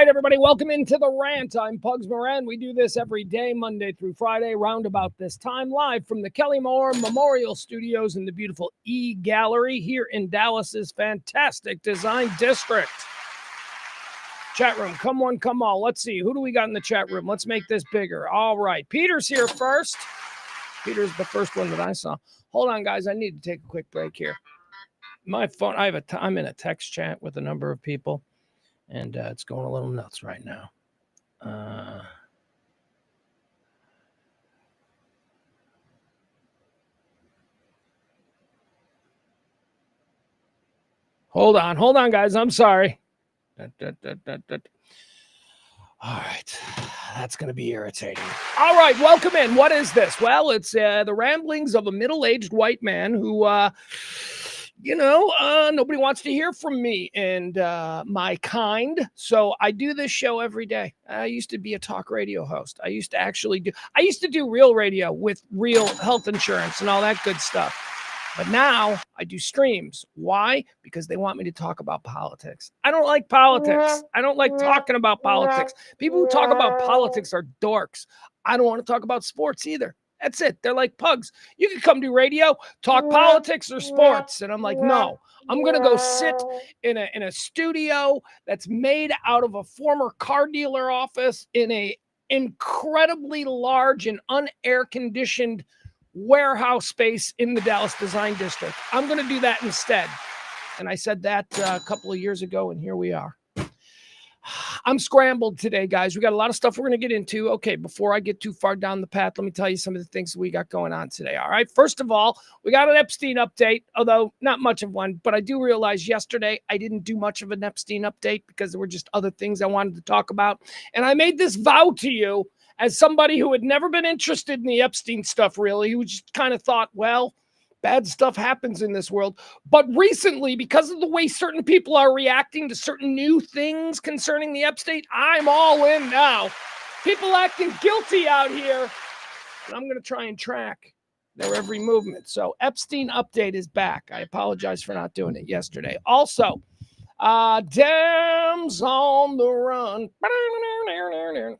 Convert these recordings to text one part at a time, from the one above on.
right, everybody, welcome into the Rant. I'm Pugs Moran. We do this every day, Monday through Friday, round about this time, live from the Kelly Moore Memorial Studios in the beautiful E-Gallery here in Dallas's fantastic design district. Chat room, come one, come all. Let's see, who do we got in the chat room? Let's make this bigger. All right, Peter's here first. Peter's the first one that I saw. Hold on, guys, I need to take a quick break here. My phone, I'm in a text chat with a number of people. And it's going a little nuts right now. Hold on, guys. I'm sorry. All right. That's going to be irritating. All right. Welcome in. What is this? Well, it's the ramblings of a middle-aged white man who... nobody wants to hear from me and my kind. So I do this show every day. I used to be a talk radio host. I used to do real radio with real health insurance and all that good stuff. But now I do streams. Why? Because they want me to talk about politics. I don't like politics. I don't like talking about politics. People who talk about politics are dorks. I don't want to talk about sports either. That's it. They're like, Pugs, you can come do radio, talk politics or sports. And I'm like, no, I'm going to go sit in a studio that's made out of a former car dealer office in a incredibly large and unair conditioned warehouse space in the Dallas Design District. I'm going to do that instead. And I said that a couple of years ago, and here we are. I'm scrambled today, guys. We got a lot of stuff we're going to get into. Okay, before I get too far down the path, let me tell you some of the things we got going on today. All right, first of all, we got an Epstein update, although not much of one, but I do realize yesterday I didn't do much of an Epstein update because there were just other things I wanted to talk about. And I made this vow to you as somebody who had never been interested in the Epstein stuff, really, who just kind of thought, well, bad stuff happens in this world. But recently, because of the way certain people are reacting to certain new things concerning the Epstein, I'm all in now. People acting guilty out here. And I'm going to try and track their every movement. So Epstein update is back. I apologize for not doing it yesterday. Also, Dems on the run.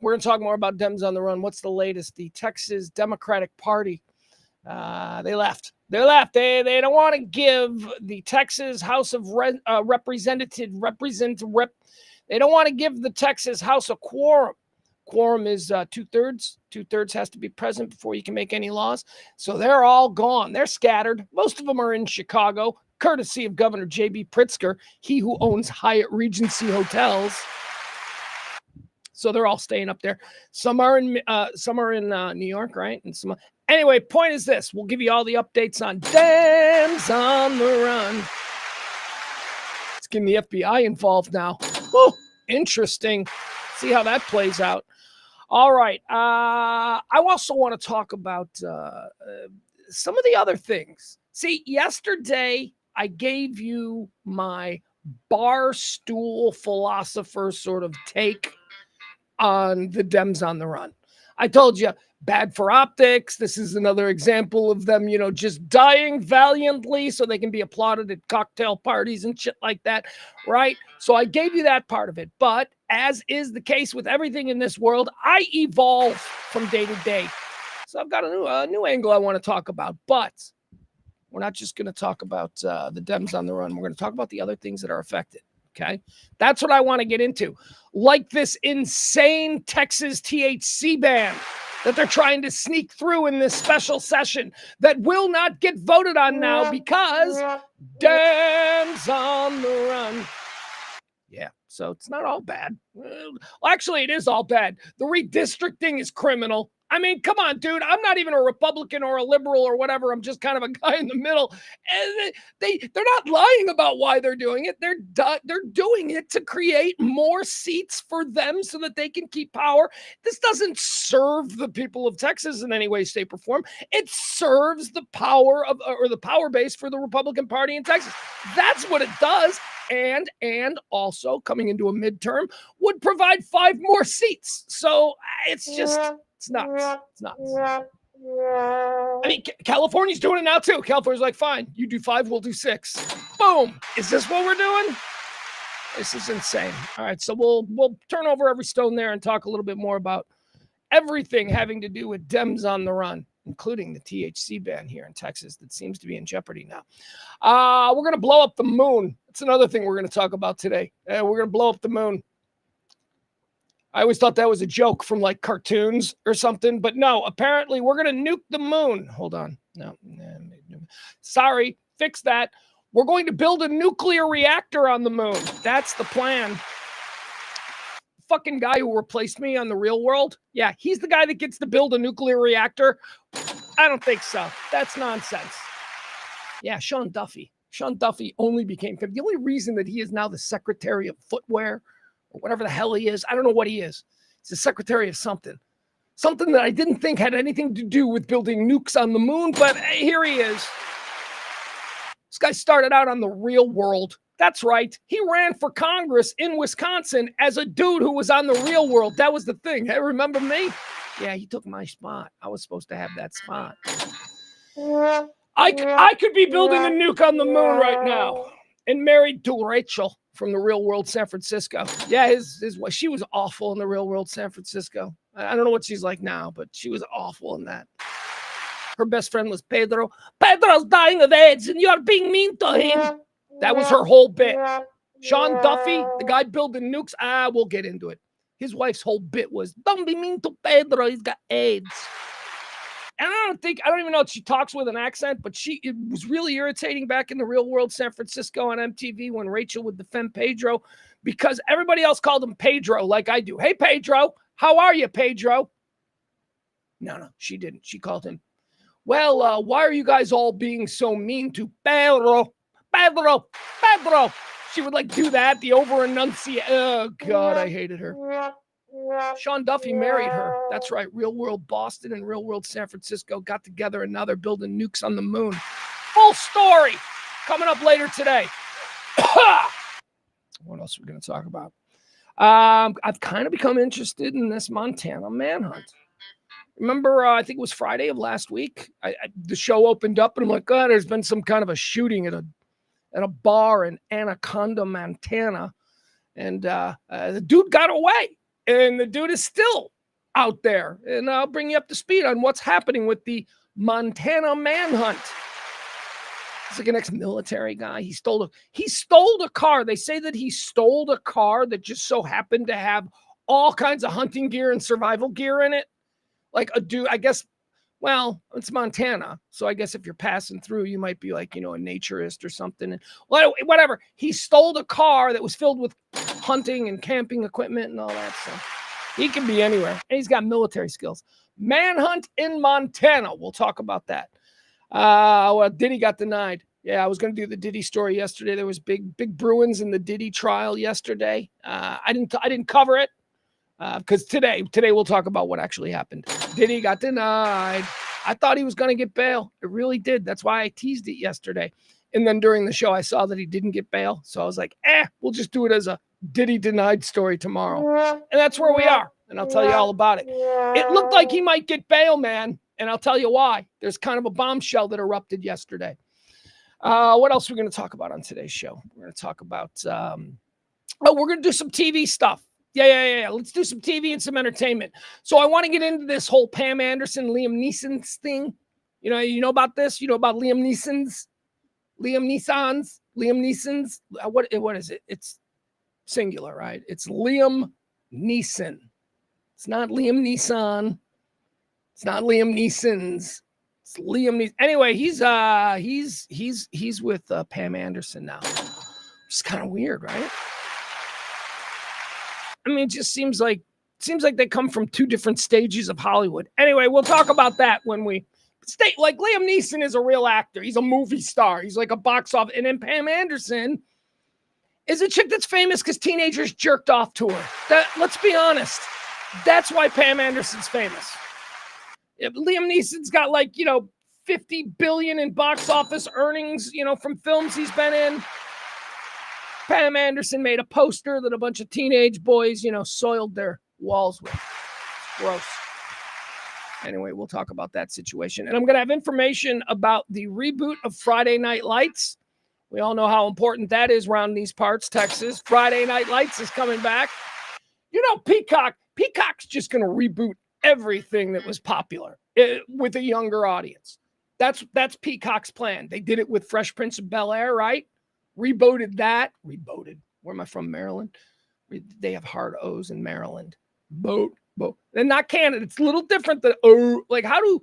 We're going to talk more about Dems on the run. What's the latest? The Texas Democratic Party. They left. They left. They don't want to give the Texas House of Representatives. They don't want to give the Texas House a quorum. Quorum is 2/3. 2/3 has to be present before you can make any laws. So they're all gone. They're scattered. Most of them are in Chicago, courtesy of Governor J.B. Pritzker, he who owns Hyatt Regency Hotels. So they're all staying up there. Some are in New York, right? And some. Anyway, point is this. We'll give you all the updates on Dems on the run. It's getting the FBI involved now. Oh, interesting. See how that plays out. All right. I also want to talk about some of the other things. See, yesterday I gave you my bar stool philosopher sort of take on the Dems on the run. I told you, bad for optics. This is another example of them, just dying valiantly so they can be applauded at cocktail parties and shit like that, right? So I gave you that part of it. But as is the case with everything in this world, I evolve from day to day. So I've got a new angle I want to talk about. But we're not just going to talk about the Dems on the run. We're going to talk about the other things that are affected. Okay, that's what I want to get into. Like this insane Texas THC ban that they're trying to sneak through in this special session that will not get voted on now because Dems on the run. Yeah, so it's not all bad. Well, actually, it is all bad. The redistricting is criminal. I mean, come on, dude. I'm not even a Republican or a liberal or whatever. I'm just kind of a guy in the middle. And they're not lying about why they're doing it. They're doing it to create more seats for them so that they can keep power. This doesn't serve the people of Texas in any way, shape, or form. It serves the power of or the power base for the Republican Party in Texas. That's what it does. And also coming into a midterm would provide 5 more seats. So it's nuts. It's nuts. I mean, California's doing it now too. California's like, fine, you do 5, we'll do 6. Boom. Is this what we're doing? This is insane. All right, so we'll turn over every stone there and talk a little bit more about everything having to do with Dems on the run, including the THC ban here in Texas that seems to be in jeopardy now. We're going to blow up the moon. That's another thing we're going to talk about today. We're going to blow up the moon. I always thought that was a joke from like cartoons or something, but no, apparently we're going to nuke the moon. Hold on. No. Sorry, fix that. We're going to build a nuclear reactor on the moon. That's the plan. Fucking guy who replaced me on The Real World. Yeah, he's the guy that gets to build a nuclear reactor. I don't think so. That's nonsense. Yeah, Sean Duffy. Sean Duffy only became the only reason that he is now the Secretary of Footwear or whatever the hell he is. I don't know what he is. He's the Secretary of something. Something that I didn't think had anything to do with building nukes on the moon, but hey, here he is. This guy started out on The Real World. That's right. He ran for Congress in Wisconsin as a dude who was on The Real World. That was the thing. Hey, remember me? Yeah, he took my spot. I was supposed to have that spot. I could be building a nuke on the moon right now and married to Rachel from The Real World San Francisco. Yeah, his wife, she was awful in The Real World San Francisco. I don't know what she's like now, but she was awful in that. Her best friend was Pedro. Pedro's dying of AIDS and you're being mean to him. That was her whole bit. Sean Duffy, the guy building nukes, we'll get into it. His wife's whole bit was, don't be mean to Pedro, he's got AIDS. And I don't even know if she talks with an accent, but it was really irritating back in The Real World San Francisco on MTV when Rachel would defend Pedro because everybody else called him Pedro like I do. Hey, Pedro, how are you, Pedro? No, she didn't. She called him, well, why are you guys all being so mean to Pedro? Pedro. She would like do that, the over-enunciate. Oh, God, I hated her. Sean Duffy married her. That's right. Real World Boston and Real World San Francisco got together and now they're building nukes on the moon. Full story coming up later today. What else are we going to talk about? I've kind of become interested in this Montana manhunt. Remember, I think it was Friday of last week. The show opened up and I'm like, oh, there's been some kind of a shooting at a bar in Anaconda, Montana. And the dude got away. And the dude is still out there. And I'll bring you up to speed on what's happening with the Montana manhunt. He's like an ex-military guy. He stole a car. They say that he stole a car that just so happened to have all kinds of hunting gear and survival gear in it. Like a dude, I guess, well, it's Montana. So I guess if you're passing through, you might be like, a naturist or something. And whatever. He stole a car that was filled with hunting and camping equipment and all that stuff. He can be anywhere. And he's got military skills. Manhunt in Montana. We'll talk about that. Well, Diddy got denied. Yeah, I was going to do the Diddy story yesterday. There was big Bruins in the Diddy trial yesterday. I didn't cover it because today we'll talk about what actually happened. Diddy got denied. I thought he was going to get bail. It really did. That's why I teased it yesterday. And then during the show, I saw that he didn't get bail. So I was like, we'll just do it as a Diddy denied story tomorrow. And that's where we are. And I'll tell you all about it. It looked like he might get bail, man. And I'll tell you why. There's kind of a bombshell that erupted yesterday. What else are we going to talk about on today's show? We're going to talk about, we're going to do some TV stuff. Yeah. Let's do some TV and some entertainment. So I want to get into this whole Pam Anderson, Liam Neeson's thing. You know about this? You know about Liam Neeson's? What is it? It's singular, right? It's Liam Neeson. It's not Liam Neeson. It's not Liam Neeson's. It's Liam Neeson. Anyway, he's with Pam Anderson now. It's kind of weird, right? I mean, it just seems like they come from two different stages of Hollywood. Anyway, we'll talk about that when we stay. Like Liam Neeson is a real actor. He's a movie star. He's like a box office. And then Pam Anderson is a chick that's famous because teenagers jerked off to her. Let's be honest. That's why Pam Anderson's famous. If Liam Neeson's got like, $50 billion in box office earnings, from films he's been in. Pam Anderson made a poster that a bunch of teenage boys, soiled their walls with. Gross. Anyway, we'll talk about that situation. And I'm going to have information about the reboot of Friday Night Lights, We all know how important that is around these parts, Texas. Friday Night Lights is coming back. You know, Peacock's just going to reboot everything that was popular with a younger audience. That's Peacock's plan. They did it with Fresh Prince of Bel-Air, right? Rebooted that. Rebooted. Where am I from? Maryland. They have hard O's in Maryland. Boat. And not Canada. It's a little different than like how do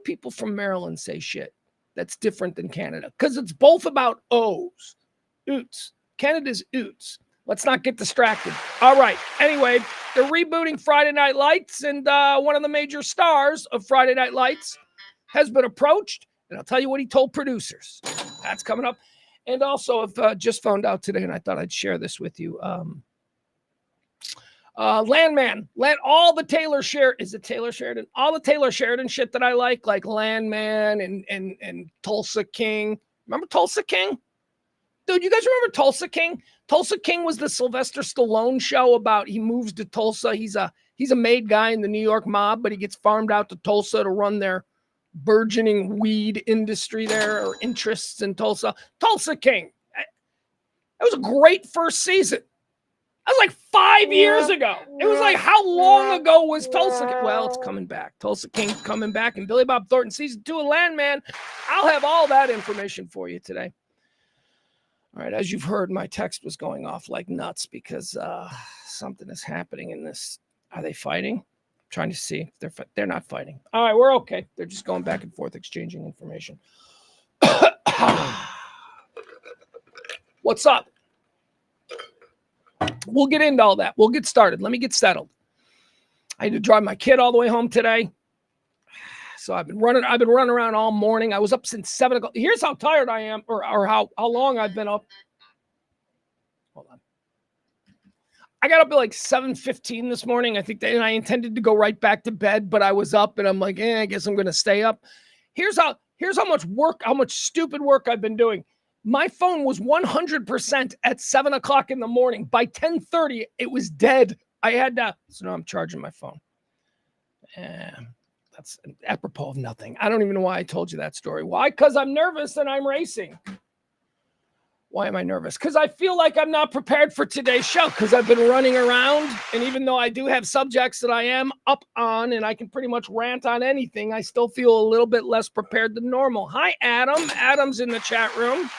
people from Maryland say shit that's different than Canada? Because it's both about O's. Oots. Canada's oots. Let's not get distracted. All right. Anyway, they're rebooting Friday Night Lights, and one of the major stars of Friday Night Lights has been approached, and I'll tell you what he told producers. That's coming up. And also, I've just found out today, and I thought I'd share this with you. Landman, all the Taylor Sheridan, is it Taylor Sheridan? All the Taylor Sheridan shit that I like Landman and Tulsa King. Remember Tulsa King? Dude, you guys remember Tulsa King? Tulsa King was the Sylvester Stallone show about he moves to Tulsa. He's a made guy in the New York mob, but he gets farmed out to Tulsa to run their burgeoning weed industry there, or interests in Tulsa. Tulsa King. That was a great first season. That was like 5 years ago. It was like, how long ago was Tulsa King? Well, it's coming back. Tulsa King's coming back, and Billy Bob Thornton season 2 of Landman. I'll have all that information for you today. All right, as you've heard, my text was going off like nuts because something is happening in this. Are they fighting? I'm trying to see. They're not fighting. All right, we're okay. They're just going back and forth, exchanging information. What's up? We'll get into all that. We'll get started. Let me get settled. I had to drive my kid all the way home today. So I've been running around all morning. I was up since 7 o'clock. Here's how tired I am, or how long I've been up. Hold on. I got up at like 7:15 this morning. I think and I intended to go right back to bed, but I was up and I'm like, I guess I'm gonna stay up. Here's how much stupid work I've been doing. My phone was 100% at 7 o'clock in the morning. By 10:30, it was dead. So now I'm charging my phone. That's apropos of nothing. I don't even know why I told you that story. Why? Because I'm nervous and I'm racing. Why am I nervous? Because I feel like I'm not prepared for today's show because I've been running around. And even though I do have subjects that I am up on and I can pretty much rant on anything, I still feel a little bit less prepared than normal. Hi, Adam. Adam's in the chat room.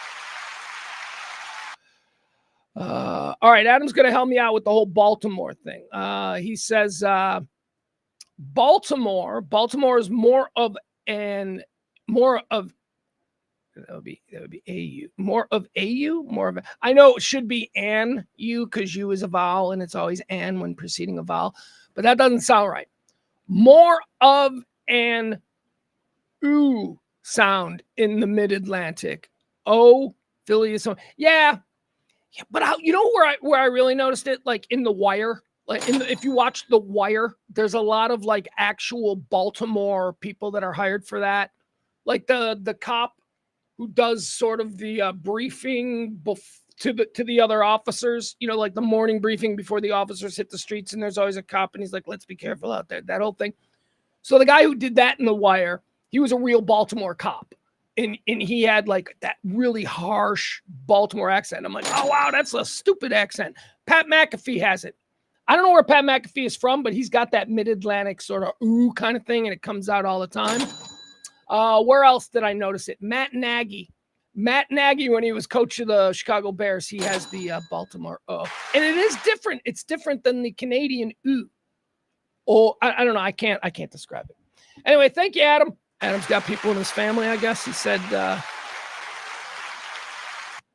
All right, Adam's going to help me out with the whole Baltimore thing. He says... Baltimore is more of AU, I know it should be an U because U is a vowel and it's always an when preceding a vowel, but that doesn't sound right. More of an oo sound in the mid-Atlantic. Philly is so, yeah, but you know where I really noticed it, like in The Wire. Like if you watch The Wire, there's a lot of like actual Baltimore people that are hired for that. Like the cop who does sort of the briefing to the other officers, you know, like the morning briefing before the officers hit the streets, and there's always a cop and he's like, let's be careful out there, that whole thing. So the guy who did that in The Wire, he was a real Baltimore cop. And he had like that really harsh Baltimore accent. I'm like, oh wow, that's a stupid accent. Pat McAfee has it. I don't know where Pat McAfee is from, but he's got that mid-Atlantic sort of ooh kind of thing, and it comes out all the time. Where else did I notice it? Matt Nagy, when he was coach of the Chicago Bears, he has the Baltimore oh. And it is different. It's different than the Canadian ooh. Oh, I don't know. I can't describe it. Anyway, thank you, Adam. Adam's got people in his family, I guess. He said...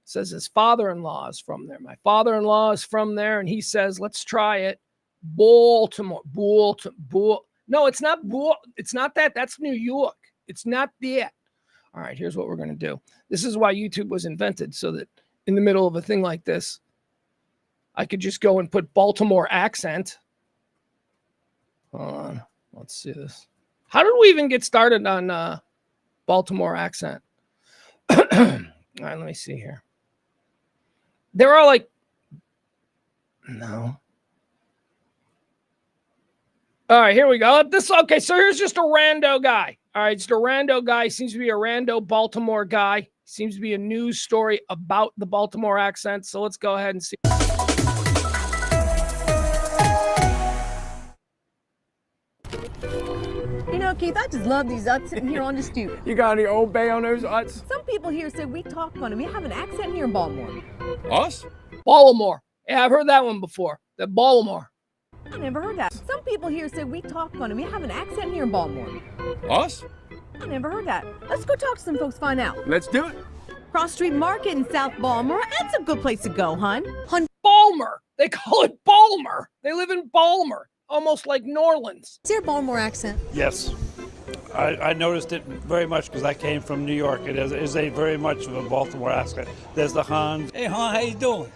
says his father-in-law is from there. My father-in-law is from there, and he says, let's try it. Baltimore. No, it's not. It's not that. That's New York. It's not that. All right, here's what we're going to do. This is why YouTube was invented, so that in the middle of a thing like this, I could just go and put Baltimore accent. Hold on. Let's see this. How did we even get started on Baltimore accent? All right, let me see here. There are like, no. All right, here we go. Okay, so here's just a rando guy. All right, just a rando guy. Seems to be a rando Baltimore guy. Seems to be a news story about the Baltimore accent. So let's go ahead and see. You know, Keith, I just love these Utts sitting here on the stoop. You got any Old Bay on those Utts? Some people here say we talk funny. We have an accent here in Baltimore. Us? Baltimore. Yeah, I've heard that one before. The Baltimore. I never heard that. Some people here say we talk funny. We have an accent here in Baltimore. Us? I never heard that. Let's go talk to some folks, find out. Let's do it. Cross Street Market in South Baltimore. That's a good place to go, hun. Balmer. They call it Balmer. They live in Balmer, almost like New Orleans. Is there a Baltimore accent? Yes. I noticed it very much because I came from New York. It is a very much of a Baltimore accent. There's the Hans. Hey, Hon, how you doing?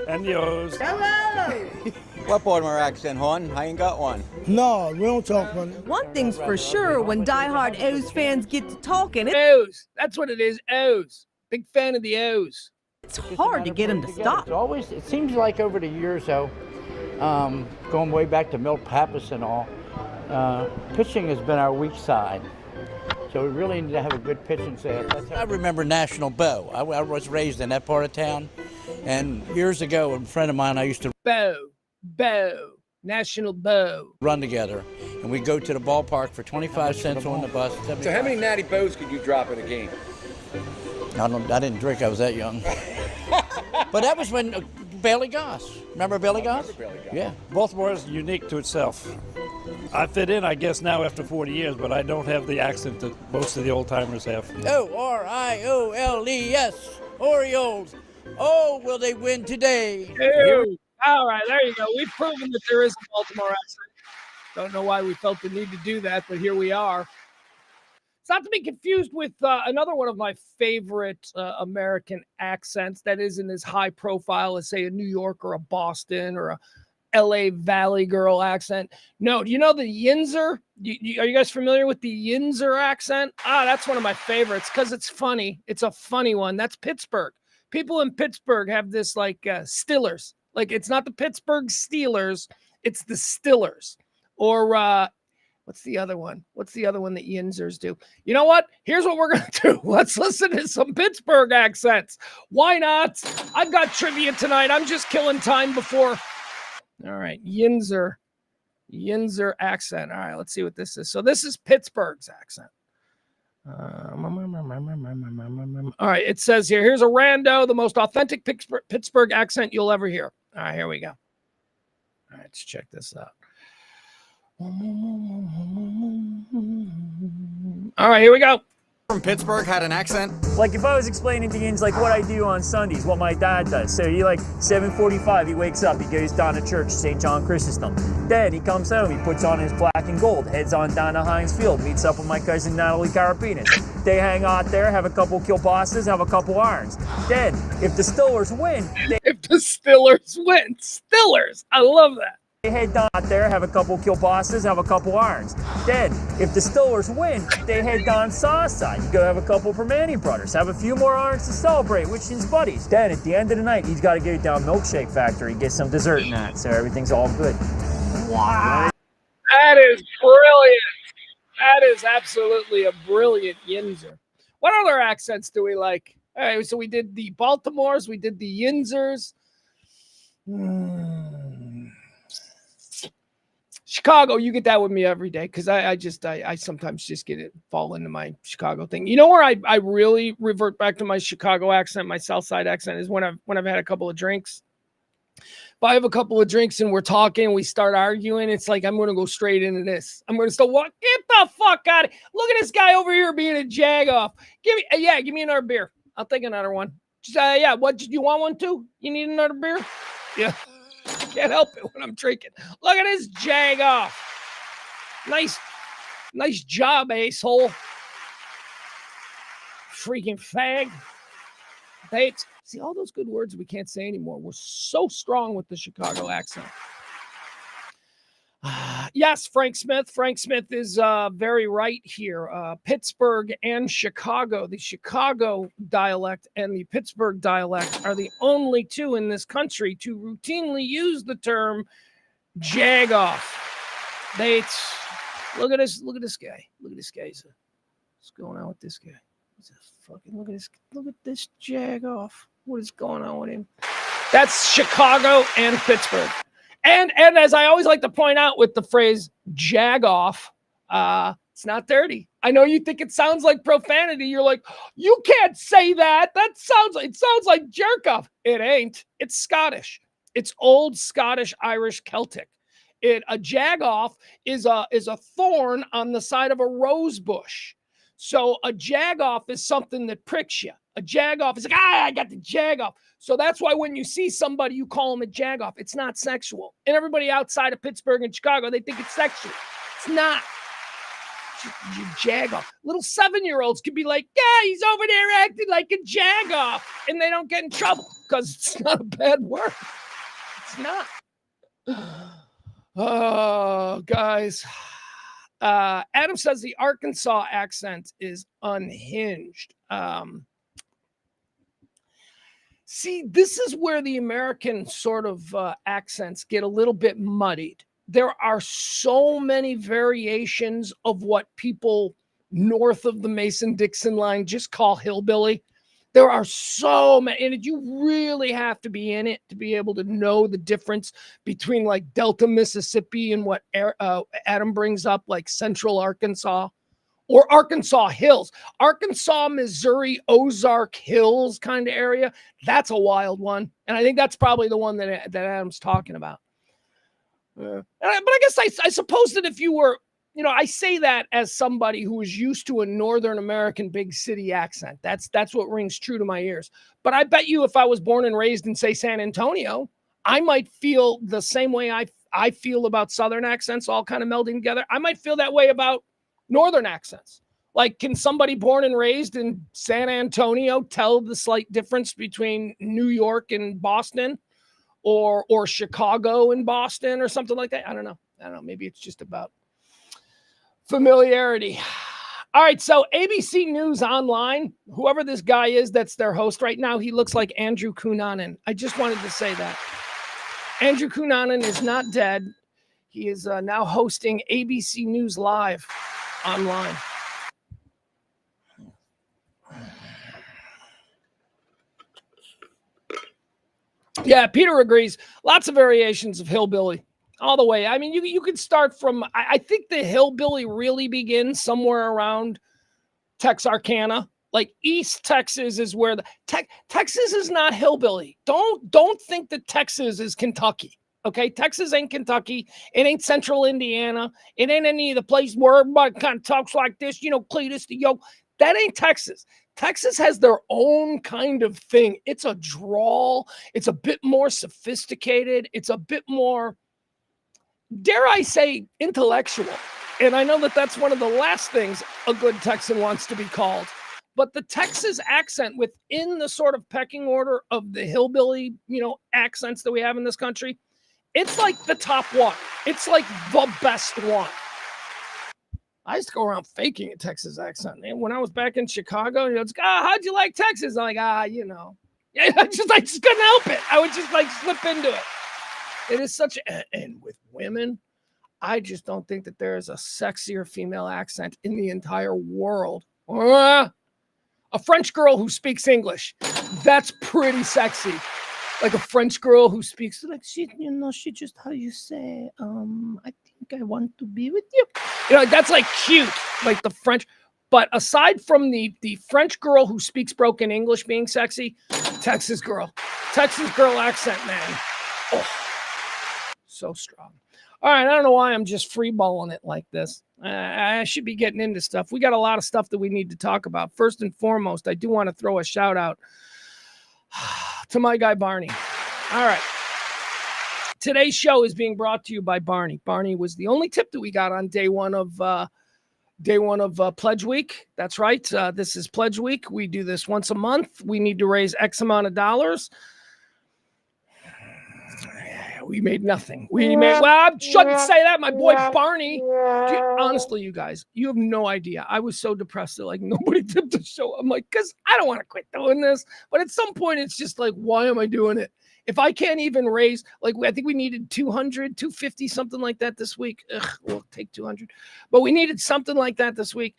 And yours. Hello! What Baltimore accent, hon? I ain't got one. No, we don't talk funny. One thing's for sure, when diehard O's fans get to talking, O's. That's what it is. O's. Big fan of the O's. it's hard to get them to stop. It seems like over the years, though, going way back to Milt Pappas and all, pitching has been our weak side. So we really need to have a good pitching staff. I remember National Bow. I was raised in that part of town. And years ago, a friend of mine, I used to Bow. National Bow. run together. And we'd go to the ballpark for 25 cents on the bus. So how many natty bows could you drop in a game? I didn't drink, I was that young. But that was when Bailey Goss. Remember Bailey Goss? Yeah. Baltimore is unique to itself. I fit in, I guess, now after 40 years, but I don't have the accent that most of the old timers have. Orioles. Orioles. Oh, will they win today? Ew. All right, there you go. We've proven that there is a Baltimore accent. Don't know why we felt the need to do that, but here we are. It's not to be confused with another one of my favorite American accents that isn't as high profile as, say, a New York or a Boston or a LA Valley girl accent. No, do you know the Yinzer? Are you guys familiar with the Yinzer accent? That's one of my favorites because it's funny. It's a funny one. That's Pittsburgh. People in Pittsburgh have this like Stillers. Like it's not the Pittsburgh Steelers, it's the Stillers. Or what's the other one? What's the other one that Yinzers do? You know what? Here's what we're going to do. Let's listen to some Pittsburgh accents. Why not? I've got trivia tonight. I'm just killing time before. All right, Yinzer accent. All right, let's see what this is. So this is Pittsburgh's accent. All right, it says here's a rando, the most authentic Pittsburgh accent you'll ever hear. All right, here we go. All right, let's check this out. All right, here we go. From Pittsburgh had an accent? Like if I was explaining to Yins like what I do on Sundays, what my dad does. So he like 7:45, he wakes up, he goes down to church, St. John Chrysostom. Then he comes home, he puts on his black and gold, heads on down to Heinz Field, meets up with my cousin Natalie Carapinas. They hang out there, have a couple kielbasa's, have a couple irons. Then, if the Stillers win, Stillers, I love that. They head down out there, have a couple kielbasa's, have a couple irons. Then, if the Stillers win, they head down south side. You go have a couple Permani brothers, have a few more irons to celebrate with his buddies. Then, at the end of the night, he's got to go down Milkshake Factory, get some dessert and that, so everything's all good. Wow. That is brilliant. That is absolutely a brilliant Yinzer. What other accents do we like? All right, so we did the Baltimores, we did the Yinzers. Chicago, you get that with me every day because I sometimes just fall into my Chicago thing. You know where I really revert back to my Chicago accent, my South Side accent is when I've had a couple of drinks. If I have a couple of drinks and we're talking, we start arguing, it's like I'm going to go straight into this. I'm going to start walk. Get the fuck out of here. Look at this guy over here being a jag-off. Give me another beer. I'll take another one. What, you want one too? You need another beer? Yeah. Can't help it when I'm drinking. Look at this jag-off. Nice job, asshole. Freaking fag. Bates. See, all those good words we can't say anymore. We're so strong with the Chicago accent. Yes, Frank Smith. Frank Smith is very right here. Pittsburgh and Chicago. The Chicago dialect and the Pittsburgh dialect are the only two in this country to routinely use the term jag-off. Bates. Look at this guy. Look at this guy. What's going on with this guy? Look at this jagoff. What is going on with him? That's Chicago and Pittsburgh. And as I always like to point out with the phrase jagoff, it's not dirty. I know you think it sounds like profanity. You're like, you can't say that. It sounds like jerk off. It ain't. It's Scottish. It's old Scottish, Irish, Celtic. A jagoff is a thorn on the side of a rose bush. So a jagoff is something that pricks you. A jagoff is like, I got the jagoff. So that's why when you see somebody, you call them a jagoff. It's not sexual. And everybody outside of Pittsburgh and Chicago, they think it's sexual. It's not. You jagoff. Little 7-year-olds could be like, yeah, he's over there acting like a jagoff. And they don't get in trouble because it's not a bad word. It's not. Oh, guys. Adam says the Arkansas accent is unhinged. See, this is where the American sort of accents get a little bit muddied. There are so many variations of what people north of the Mason-Dixon line just call hillbilly. There are so many, and you really have to be in it to be able to know the difference between like Delta, Mississippi and what Adam brings up, like Central Arkansas or Arkansas Hills. Arkansas, Missouri, Ozark Hills kind of area. That's a wild one. And I think that's probably the one that Adam's talking about. But I guess I suppose that if you were, I say that as somebody who is used to a Northern American big city accent. That's what rings true to my ears. But I bet you if I was born and raised in, say, San Antonio, I might feel the same way I feel about Southern accents all kind of melding together. I might feel that way about Northern accents. Like, can somebody born and raised in San Antonio tell the slight difference between New York and Boston or Chicago and Boston or something like that? I don't know. Maybe it's just about familiarity. All right, so ABC News Online, whoever this guy is that's their host right now, he looks like Andrew Cunanan. I just wanted to say that. Andrew Cunanan is not dead. He is now hosting ABC News Live online. Yeah, Peter agrees. Lots of variations of hillbilly. All the way. I mean, you could start from, I think the hillbilly really begins somewhere around Texarkana. Like East Texas is where Texas is not hillbilly. Don't think that Texas is Kentucky. Okay, Texas ain't Kentucky. It ain't Central Indiana. It ain't any of the places where everybody kind of talks like this. Cletus the yoke. That ain't Texas. Texas has their own kind of thing. It's a drawl. It's a bit more sophisticated. It's a bit more, dare I say, intellectual. And I know that that's one of the last things a good Texan wants to be called. But the Texas accent within the sort of pecking order of the hillbilly, accents that we have in this country, it's like the top one. It's like the best one. I used to go around faking a Texas accent. And when I was back in Chicago, it's like, how'd you like Texas? I'm like, Yeah, I just couldn't help it. I would just slip into it. It is such and with women, I just don't think that there is a sexier female accent in the entire world. A French girl who speaks English. That's pretty sexy. Like a French girl who speaks like she just, how you say, I think I want to be with you. That's like cute, like the French. But aside from the French girl who speaks broken English being sexy, Texas girl accent, man. Oh, so strong. All right, I don't know why I'm just freeballing it like this. I should be getting into stuff. We got a lot of stuff that we need to talk about. First and foremost, I do want to throw a shout out to my guy Barney. All right. Today's show is being brought to you by Barney. Barney was the only tip that we got on day one of Pledge Week. That's right. This is Pledge Week. We do this once a month. We need to raise X amount of dollars. We made nothing. Well, I shouldn't say that. My boy Barney. Honestly, you guys, you have no idea. I was so depressed that nobody tipped the show. I'm like, because I don't want to quit doing this. But at some point, it's just like, why am I doing it? If I can't even raise, I think we needed 200, 250, something like that this week. We'll take 200. But we needed something like that this week.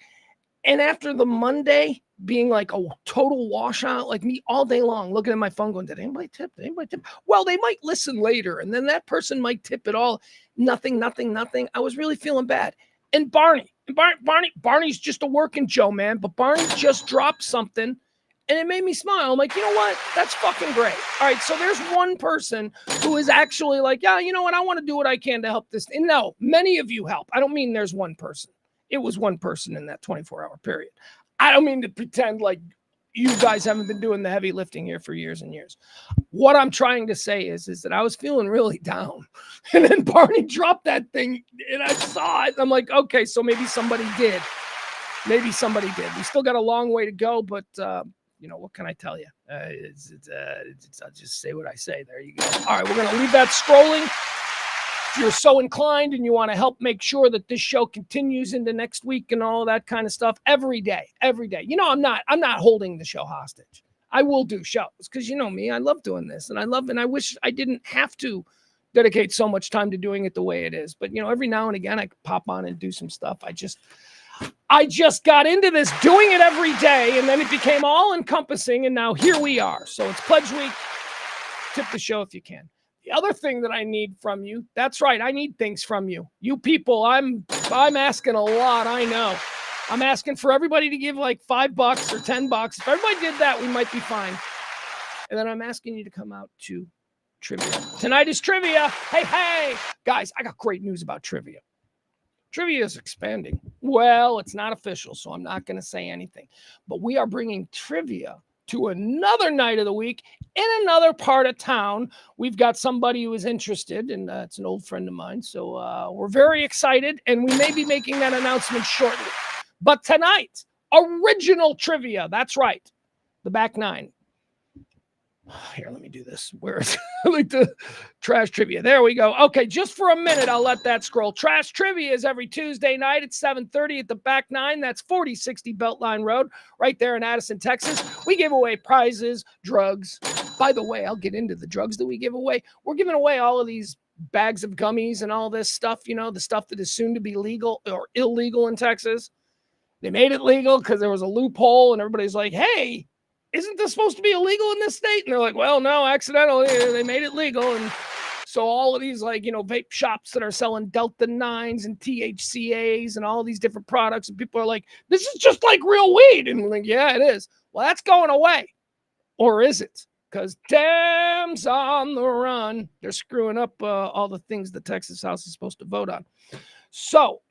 And after the Monday being like a total washout, like me all day long, looking at my phone going, did anybody tip? Did anybody tip? Well, they might listen later. And then that person might tip it all. Nothing. I was really feeling bad. And Barney's just a working Joe, man. But Barney just dropped something and it made me smile. I'm like, you know what? That's fucking great. All right. So there's one person who is actually like, yeah, you know what? I want to do what I can to help this. And no, many of you help. I don't mean there's one person. It was one person in that 24-hour period. I don't mean to pretend like you guys haven't been doing the heavy lifting here for years and years. What I'm trying to say is that I was feeling really down. And then Barney dropped that thing and I saw it. I'm like, okay, so maybe somebody did. We still got a long way to go, but you know, what can I tell you? I'll just say what I say. There you go. All right, we're going to leave that scrolling. If you're so inclined and you want to help make sure that this show continues into next week and all that kind of stuff every day. You know, I'm not holding the show hostage. I will do shows because you know me, I love doing this and I wish I didn't have to dedicate so much time to doing it the way it is. But you know, every now and again I could pop on and do some stuff. I just got into this doing it every day and then it became all encompassing and now here we are. So it's Pledge Week. Tip the show if you can. The other thing that I need from you, that's right, I need things from you. You people, I'm asking a lot, I know. I'm asking for everybody to give like $5 or $10. If everybody did that, we might be fine. And then I'm asking you to come out to trivia. Tonight is trivia. Hey. Guys, I got great news about trivia. Trivia is expanding. Well, it's not official, so I'm not going to say anything. But we are bringing trivia to another night of the week in another part of town. We've got somebody who is interested, and it's an old friend of mine. So we're very excited, and we may be making that announcement shortly. But tonight, original trivia. That's right. The back nine. Here, let me do this. Where is I like the trash trivia? There we go. Okay, just for a minute, I'll let that scroll. Trash trivia is every Tuesday night at 7:30 at the back nine. That's 4060 Beltline Road, right there in Addison, Texas. We give away prizes, drugs. By the way, I'll get into the drugs that we give away. We're giving away all of these bags of gummies and all this stuff, you know, the stuff that is soon to be legal or illegal in Texas. They made it legal because there was a loophole, and everybody's like, hey, isn't this supposed to be illegal in this state? And they're like, well, no, accidentally, they made it legal. And so all of these, like, you know, vape shops that are selling Delta 9s and THCAs and all these different products, and people are like, this is just like real weed. And we're like, yeah, it is. Well, that's going away. Or is it? Because Dems on the run. They're screwing up all the things the Texas House is supposed to vote on. So,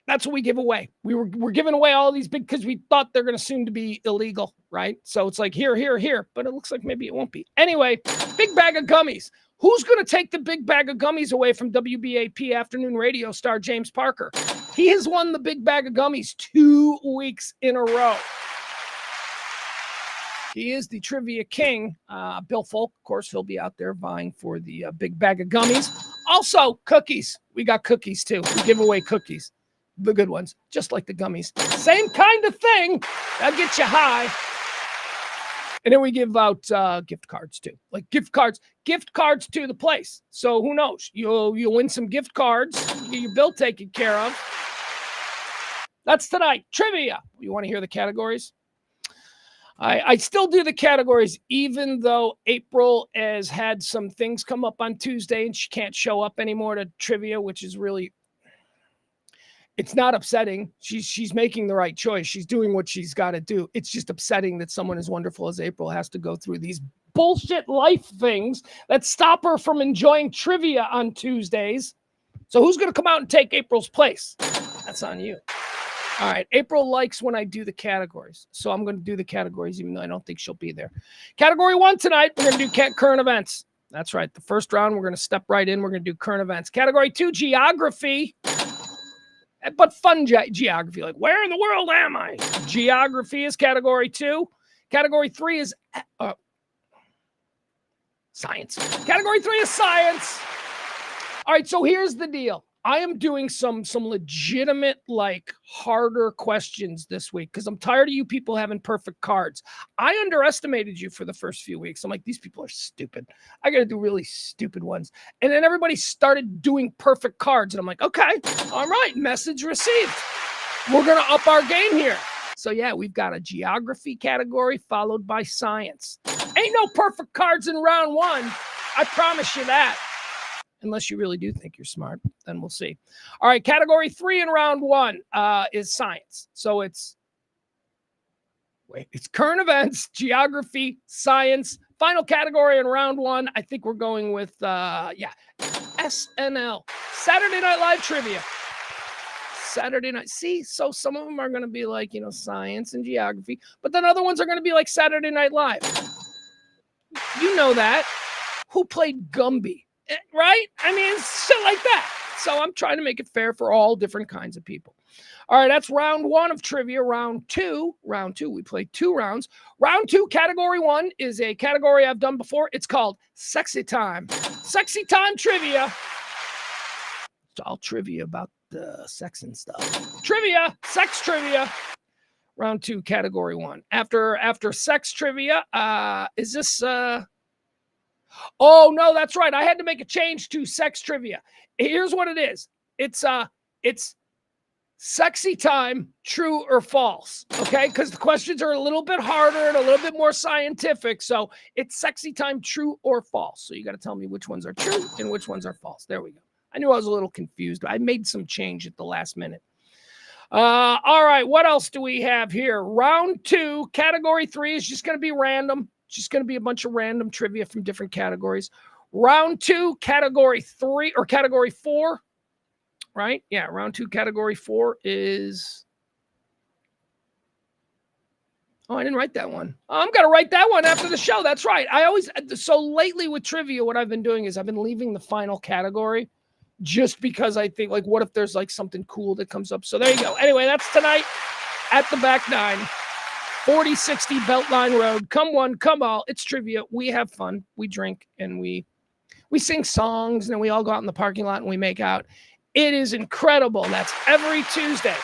that's what we give away. We're giving away all these big because we thought they're going to soon to be illegal, right? So it's like here, but it looks like maybe it won't be. Anyway, big bag of gummies. Who's going to take the big bag of gummies away from WBAP afternoon radio star James Parker? He has won the big bag of gummies 2 weeks in a row. He is the trivia king. Bill Folk, of course, he'll be out there vying for the big bag of gummies. Also, cookies. We got cookies, too. We give away cookies. The good ones, just like the gummies. Same kind of thing. That'll get you high. And then we give out gift cards, too. Like gift cards to the place. So who knows? You'll win some gift cards. You get your bill taken care of. That's tonight. Trivia. You want to hear the categories? I still do the categories, even though April has had some things come up on Tuesday and she can't show up anymore to trivia, which is really... It's not upsetting. She's making the right choice. She's doing what she's got to do. It's just upsetting that someone as wonderful as April has to go through these bullshit life things that stop her from enjoying trivia on Tuesdays. So who's going to come out and take April's place? That's on you. All right. April likes when I do the categories. So I'm going to do the categories, even though I don't think she'll be there. Category 1 tonight, we're going to do current events. That's right. The first round, we're going to step right in. We're going to do current events. Category 2, geography. But fun geography, like where in the world am I? Geography is category 2. Category 3 is science. Category 3 is science. All right, so here's the deal. I am doing some legitimate, like, harder questions this week because I'm tired of you people having perfect cards. I underestimated you for the first few weeks. I'm like, these people are stupid. I got to do really stupid ones. And then everybody started doing perfect cards. And I'm like, okay, all right, message received. We're going to up our game here. So, yeah, we've got a geography category followed by science. Ain't no perfect cards in round one. I promise you that. Unless you really do think you're smart, then we'll see. All right, category 3 in round one is science. So it's current events, geography, science. Final category in round one, I think we're going with, SNL, Saturday Night Live trivia. Saturday night. See, so some of them are going to be like, science and geography, but then other ones are going to be like Saturday Night Live. You know that. Who played Gumby? Right? I mean, shit like that. So I'm trying to make it fair for all different kinds of people. All right, that's round one of trivia. Round two, we played 2 rounds. Round 2, category 1 is a category I've done before. It's called Sexy Time. Sexy Time trivia. It's all trivia about the sex and stuff. Trivia, sex trivia. Round 2, category 1. After sex trivia, is this... Oh, no, that's right. I had to make a change to sex trivia. Here's what it is. It's sexy time, true or false, okay? Because the questions are a little bit harder and a little bit more scientific. So it's sexy time, true or false. So you got to tell me which ones are true and which ones are false. There we go. I knew I was a little confused. I made some change at the last minute. All right, what else do we have here? Round 2, category 3 is just going to be random. Just going to be a bunch of random trivia from different categories. Round 2, category 3 or category 4, right? Yeah, round 2, category 4 is... Oh, I didn't write that one. Oh, I'm going to write that one after the show. That's right. So lately with trivia, what I've been doing is I've been leaving the final category just because I think, like, what if there's like something cool that comes up? So there you go. Anyway, that's tonight at the Back 9. 4060 Beltline Road. Come one, come all. It's trivia. We have fun. We drink and we sing songs, and then we all go out in the parking lot and we make out. It is incredible. That's every Tuesday.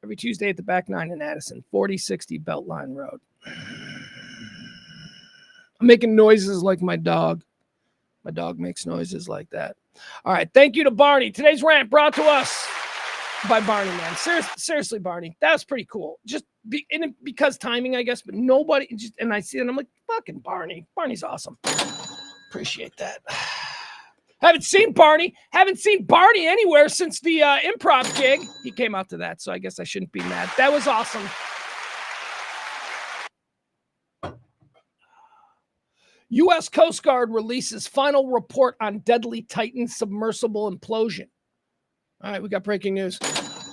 Every Tuesday at the Back 9 in Addison, 4060 Beltline Road. I'm making noises like my dog. My dog makes noises like that. All right. Thank you to Barney. Today's rant brought to us by Barney, man. Seriously, Barney. That was pretty cool. Just because timing, I guess, but nobody and I see it and I'm like, fucking Barney. Barney's awesome. Appreciate that. Haven't seen Barney anywhere since the improv gig. He came out to that, so I guess I shouldn't be mad. That was awesome. U.S. Coast Guard releases final report on deadly Titan submersible implosion. All right, we got breaking news.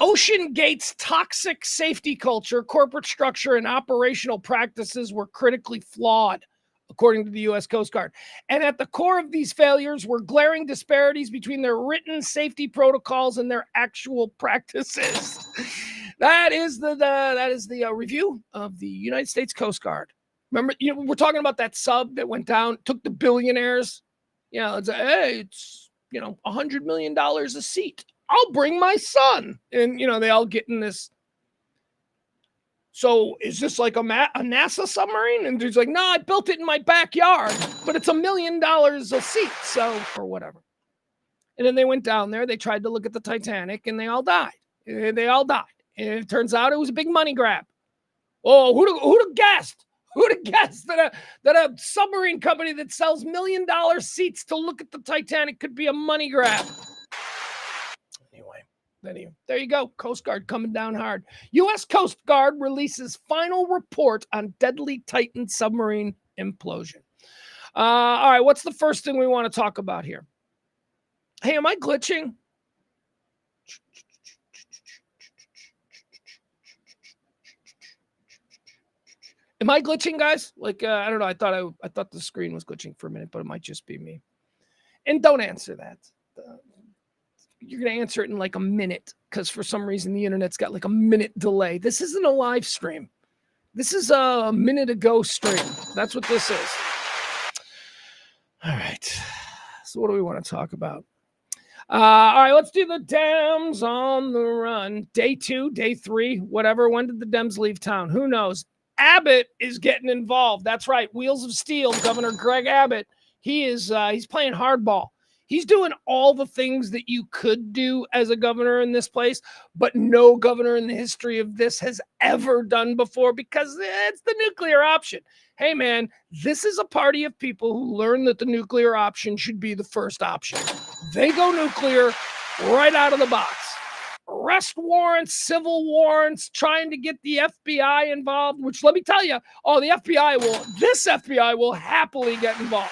Ocean Gate's toxic safety culture, corporate structure, and operational practices were critically flawed, according to the U.S. Coast Guard. And at the core of these failures were glaring disparities between their written safety protocols and their actual practices. That is the review of the United States Coast Guard. Remember, we're talking about that sub that went down, took the billionaires. It's $100 million a seat. I'll bring my son. And, they all get in this. So is this like a NASA submarine? And he's like, no, I built it in my backyard, but it's $1 million a seat. So, or whatever. And then they went down there. They tried to look at the Titanic and they all died. And it turns out it was a big money grab. Oh, who'd have guessed? Who'd have guessed that a submarine company that sells $1 million seats to look at the Titanic could be a money grab? Anyway, there you go. Coast Guard coming down hard. U.S. Coast Guard releases final report on deadly Titan submarine implosion. All right, what's the first thing we want to talk about here? Hey, am I glitching? Am I glitching, guys? Like, I don't know. I thought the screen was glitching for a minute, but it might just be me. And don't answer that. You're going to answer it in like a minute because for some reason the internet's got like a minute delay. This isn't a live stream. This is a minute ago stream. That's what this is. All right. So what do we want to talk about? All right, let's do the Dems on the run. Day 2, day 3, whatever. When did the Dems leave town? Who knows? Abbott is getting involved. That's right. Wheels of Steel, Governor Greg Abbott. He's playing hardball. He's doing all the things that you could do as a governor in this place, but no governor in the history of this has ever done before, because it's the nuclear option. Hey, man, this is a party of people who learn that the nuclear option should be the first option. They go nuclear right out of the box. Arrest warrants, civil warrants, trying to get the FBI involved, which, let me tell you, this FBI will happily get involved.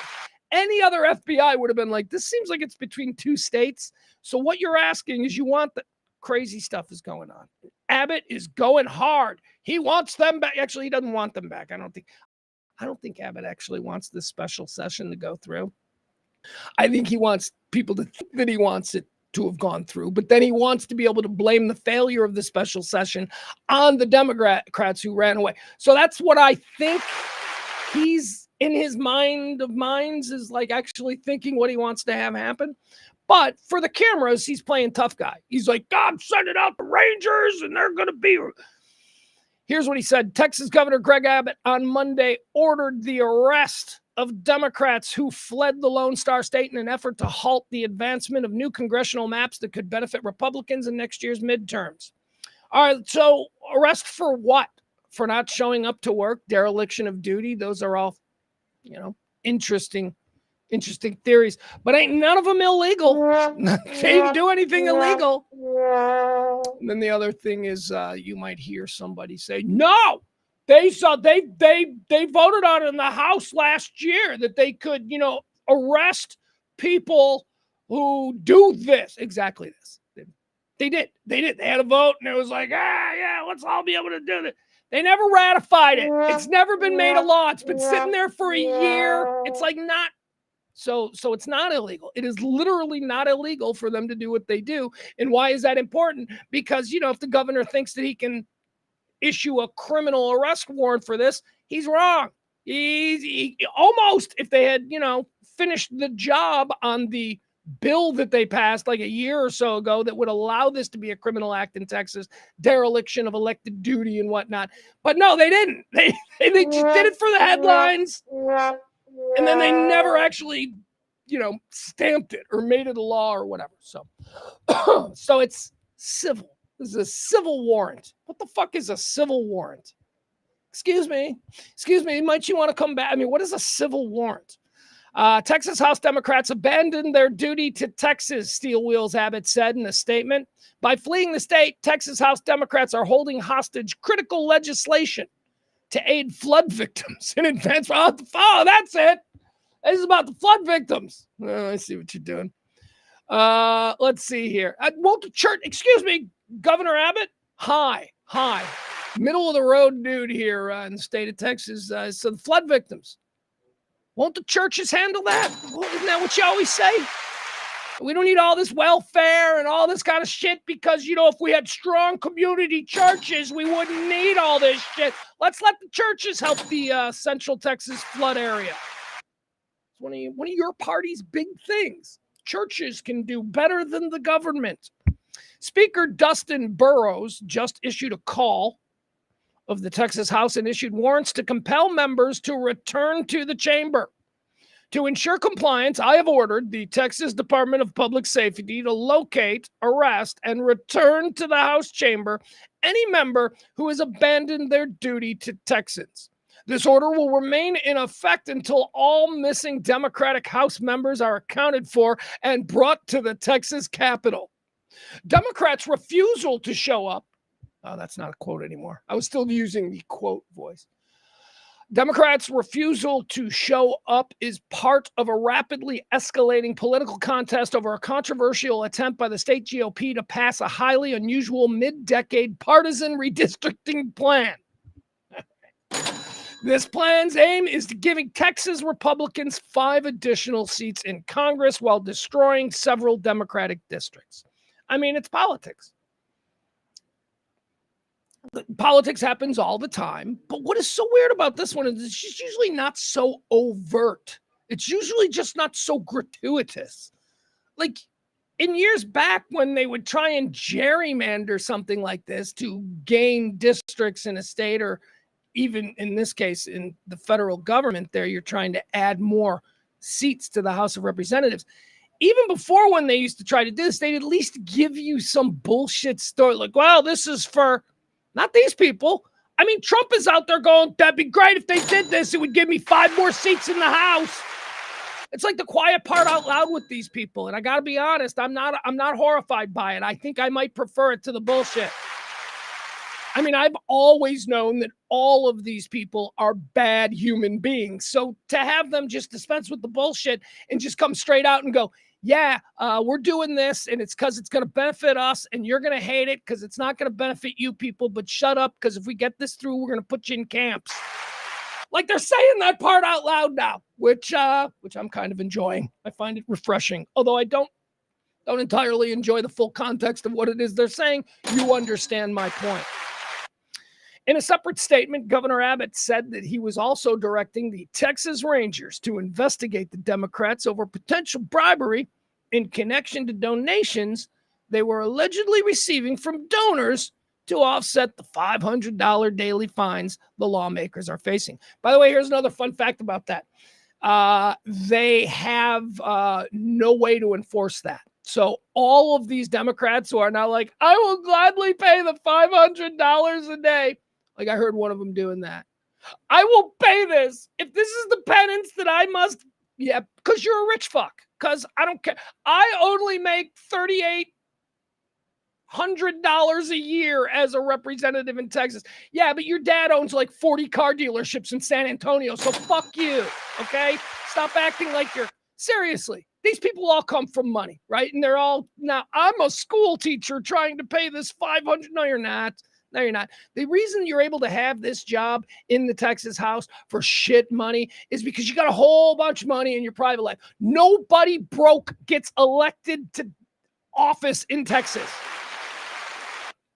Any other FBI would have been like, this seems like it's between two states. So what you're asking is, you want the crazy stuff is going on. Abbott is going hard. He wants them back. Actually, he doesn't want them back. I don't think Abbott actually wants this special session to go through. I think he wants people to think that he wants it to have gone through, but then he wants to be able to blame the failure of the special session on the Democrats who ran away. So that's what I think he's in his mind of minds, is like actually thinking what he wants to have happen. But for the cameras, he's playing tough guy. He's like, God, send it out the Rangers and they're going to be. Here's what he said. Texas Governor Greg Abbott on Monday ordered the arrest of Democrats who fled the Lone Star State in an effort to halt the advancement of new congressional maps that could benefit Republicans in next year's midterms. All right, so arrest for what? For not showing up to work, dereliction of duty. Those are all, interesting theories, but ain't none of them illegal. They didn't do anything illegal. And then the other thing is, you might hear somebody say, no, they voted on it in the House last year that they could, arrest people who do this. Exactly this. They did. They had a vote and it was like, yeah, let's all be able to do this. They never ratified it. It's never been made a law. It's been sitting there for a year. It's like not. So it's not illegal. It is literally not illegal for them to do what they do. And why is that important? Because, if the governor thinks that he can issue a criminal arrest warrant for this, he's wrong. He almost, if they had, finished the job on the bill that they passed like a year or so ago that would allow this to be a criminal act in Texas, dereliction of elected duty and whatnot. But no, they didn't. They just did it for the headlines. And then they never actually, stamped it or made it a law or whatever. So, so it's civil. This is a civil warrant. What the fuck is a civil warrant? Excuse me. Might you want to come back? I mean, what is a civil warrant? Texas House Democrats abandoned their duty to Texas, Steel Wheels Abbott said in a statement. By fleeing the state, Texas House Democrats are holding hostage critical legislation to aid flood victims in advance. Oh, that's it. This is about the flood victims. I see what you're doing. Let's see here. Walter Church, excuse me, Governor Abbott. Hi. Middle of the road dude here in the state of Texas. So the flood victims. Won't the churches handle that? Well, isn't that what you always say? We don't need all this welfare and all this kind of shit because, if we had strong community churches, we wouldn't need all this shit. Let's let the churches help the Central Texas flood area. It's one of your party's big things. Churches can do better than the government. Speaker Dustin Burrows just issued a call of the Texas House and issued warrants to compel members to return to the chamber. To ensure compliance, I have ordered the Texas Department of Public Safety to locate, arrest, and return to the House chamber any member who has abandoned their duty to Texans. This order will remain in effect until all missing Democratic House members are accounted for and brought to the Texas Capitol. Democrats' refusal to show up. Oh, that's not a quote anymore. I was still using the quote voice. Democrats' refusal to show up is part of a rapidly escalating political contest over a controversial attempt by the state GOP to pass a highly unusual mid-decade partisan redistricting plan. This plan's aim is to giving Texas Republicans 5 additional seats in Congress while destroying several Democratic districts. I mean, it's politics. Politics happens all the time, but what is so weird about this one is it's usually not so overt. It's usually just not so gratuitous. Like in years back when they would try and gerrymander something like this to gain districts in a state, or even in this case in the federal government there, you're trying to add more seats to the House of Representatives. even before when they used to try to do this, they'd at least give you some bullshit story. Like, well, this is for not these people. I mean, Trump is out there going, that'd be great if they did this. It would give me 5 more seats in the House. It's like the quiet part out loud with these people. And I got to be honest, I'm not horrified by it. I think I might prefer it to the bullshit. I mean, I've always known that all of these people are bad human beings. So to have them just dispense with the bullshit and just come straight out and go, yeah, we're doing this, and it's because it's going to benefit us, and you're going to hate it because it's not going to benefit you people, but shut up, because if we get this through, we're going to put you in camps. Like, they're saying that part out loud now, which I'm kind of enjoying. I find it refreshing, although I don't entirely enjoy the full context of what it is they're saying. You understand my point. In a separate statement, Governor Abbott said that he was also directing the Texas Rangers to investigate the Democrats over potential bribery in connection to donations they were allegedly receiving from donors to offset the $500 daily fines the lawmakers are facing. By the way, here's another fun fact about that. They have no way to enforce that. So all of these Democrats who are now like, I will gladly pay the $500 a day. Like, I heard one of them doing that. I will pay this. If this is the penance that I must, yeah, because you're a rich fuck. Because I don't care. I only make $3,800 a year as a representative in Texas. Yeah, but your dad owns like 40 car dealerships in San Antonio. So fuck you. Okay? Stop acting like you're, seriously. These people all come from money, right? And they're all, now I'm a school teacher trying to pay this $500. No, you're not. No, you're not. The reason you're able to have this job in the Texas House for shit money is because you got a whole bunch of money in your private life. Nobody broke gets elected to office in Texas.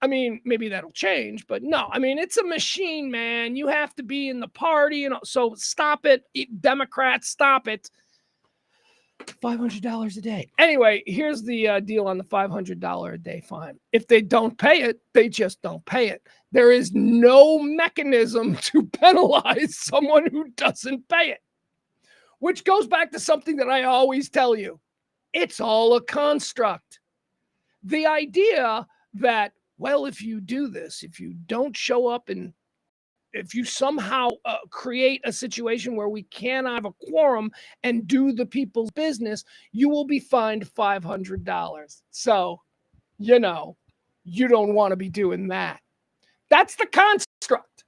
I mean, maybe that'll change, but no. I mean, it's a machine, man. You have to be in the party, and so stop it, Democrats. Stop it. $500 a day. Anyway, here's the deal on the $500 a day fine. If they don't pay it, they just don't pay it. There is no mechanism to penalize someone who doesn't pay it, which goes back to something that I always tell you. It's all a construct. The idea that, well, if you do this, if you don't show up and if you somehow create a situation where we cannot have a quorum and do the people's business, you will be fined $500. So, you know, you don't want to be doing that. That's the construct.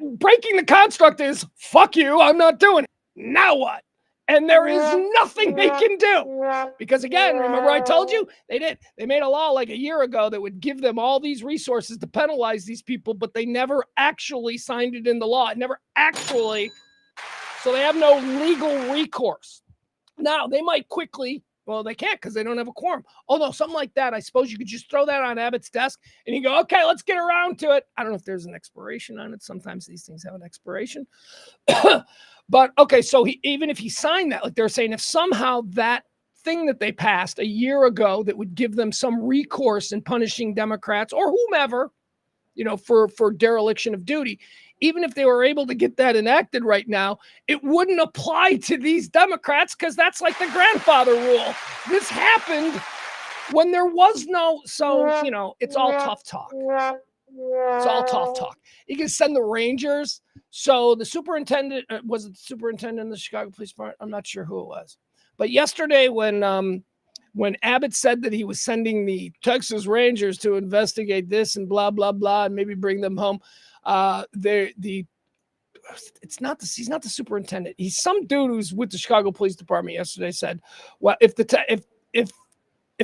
Breaking the construct is, fuck you, I'm not doing it. Now what? And there is nothing they can do. Because again, remember I told you? They made a law like a year ago that would give them all these resources to penalize these people, but they never actually signed it in the law. It never actually, so they have no legal recourse. Now, they might quickly, well, they can't because they don't have a quorum. Oh, no, something like that. I suppose you could just throw that on Abbott's desk and you go, okay, let's get around to it. I don't know if there's an expiration on it. Sometimes these things have an expiration. But, okay, so even if he signed that, like they're saying, if somehow that thing that they passed a year ago that would give them some recourse in punishing Democrats or whomever, you know, for dereliction of duty, even if they were able to get that enacted right now, it wouldn't apply to these Democrats because that's like the grandfather rule. This happened when there was no, so, you know, it's all tough talk. It's all tough talk. You can send the Rangers. So the superintendent, was it the superintendent of the Chicago Police Department? I'm not sure who it was. But yesterday when Abbott said that he was sending the Texas Rangers to investigate this and blah, blah, blah, and maybe bring them home, he's not the superintendent. He's some dude who's with the Chicago Police Department yesterday said, well, if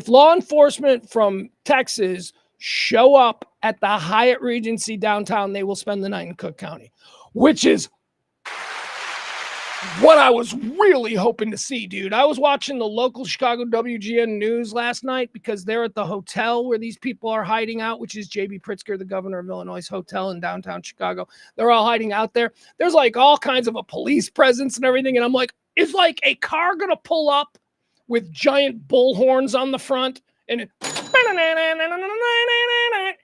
law enforcement from Texas show up at the Hyatt Regency downtown, they will spend the night in Cook County, which is what I was really hoping to see, dude. I was watching the local Chicago WGN news last night because they're at the hotel where these people are hiding out, which is J.B. Pritzker, the governor of Illinois' hotel in downtown Chicago. They're all hiding out there. There's like all kinds of a police presence and everything. And I'm like, is like a car going to pull up with giant bull horns on the front and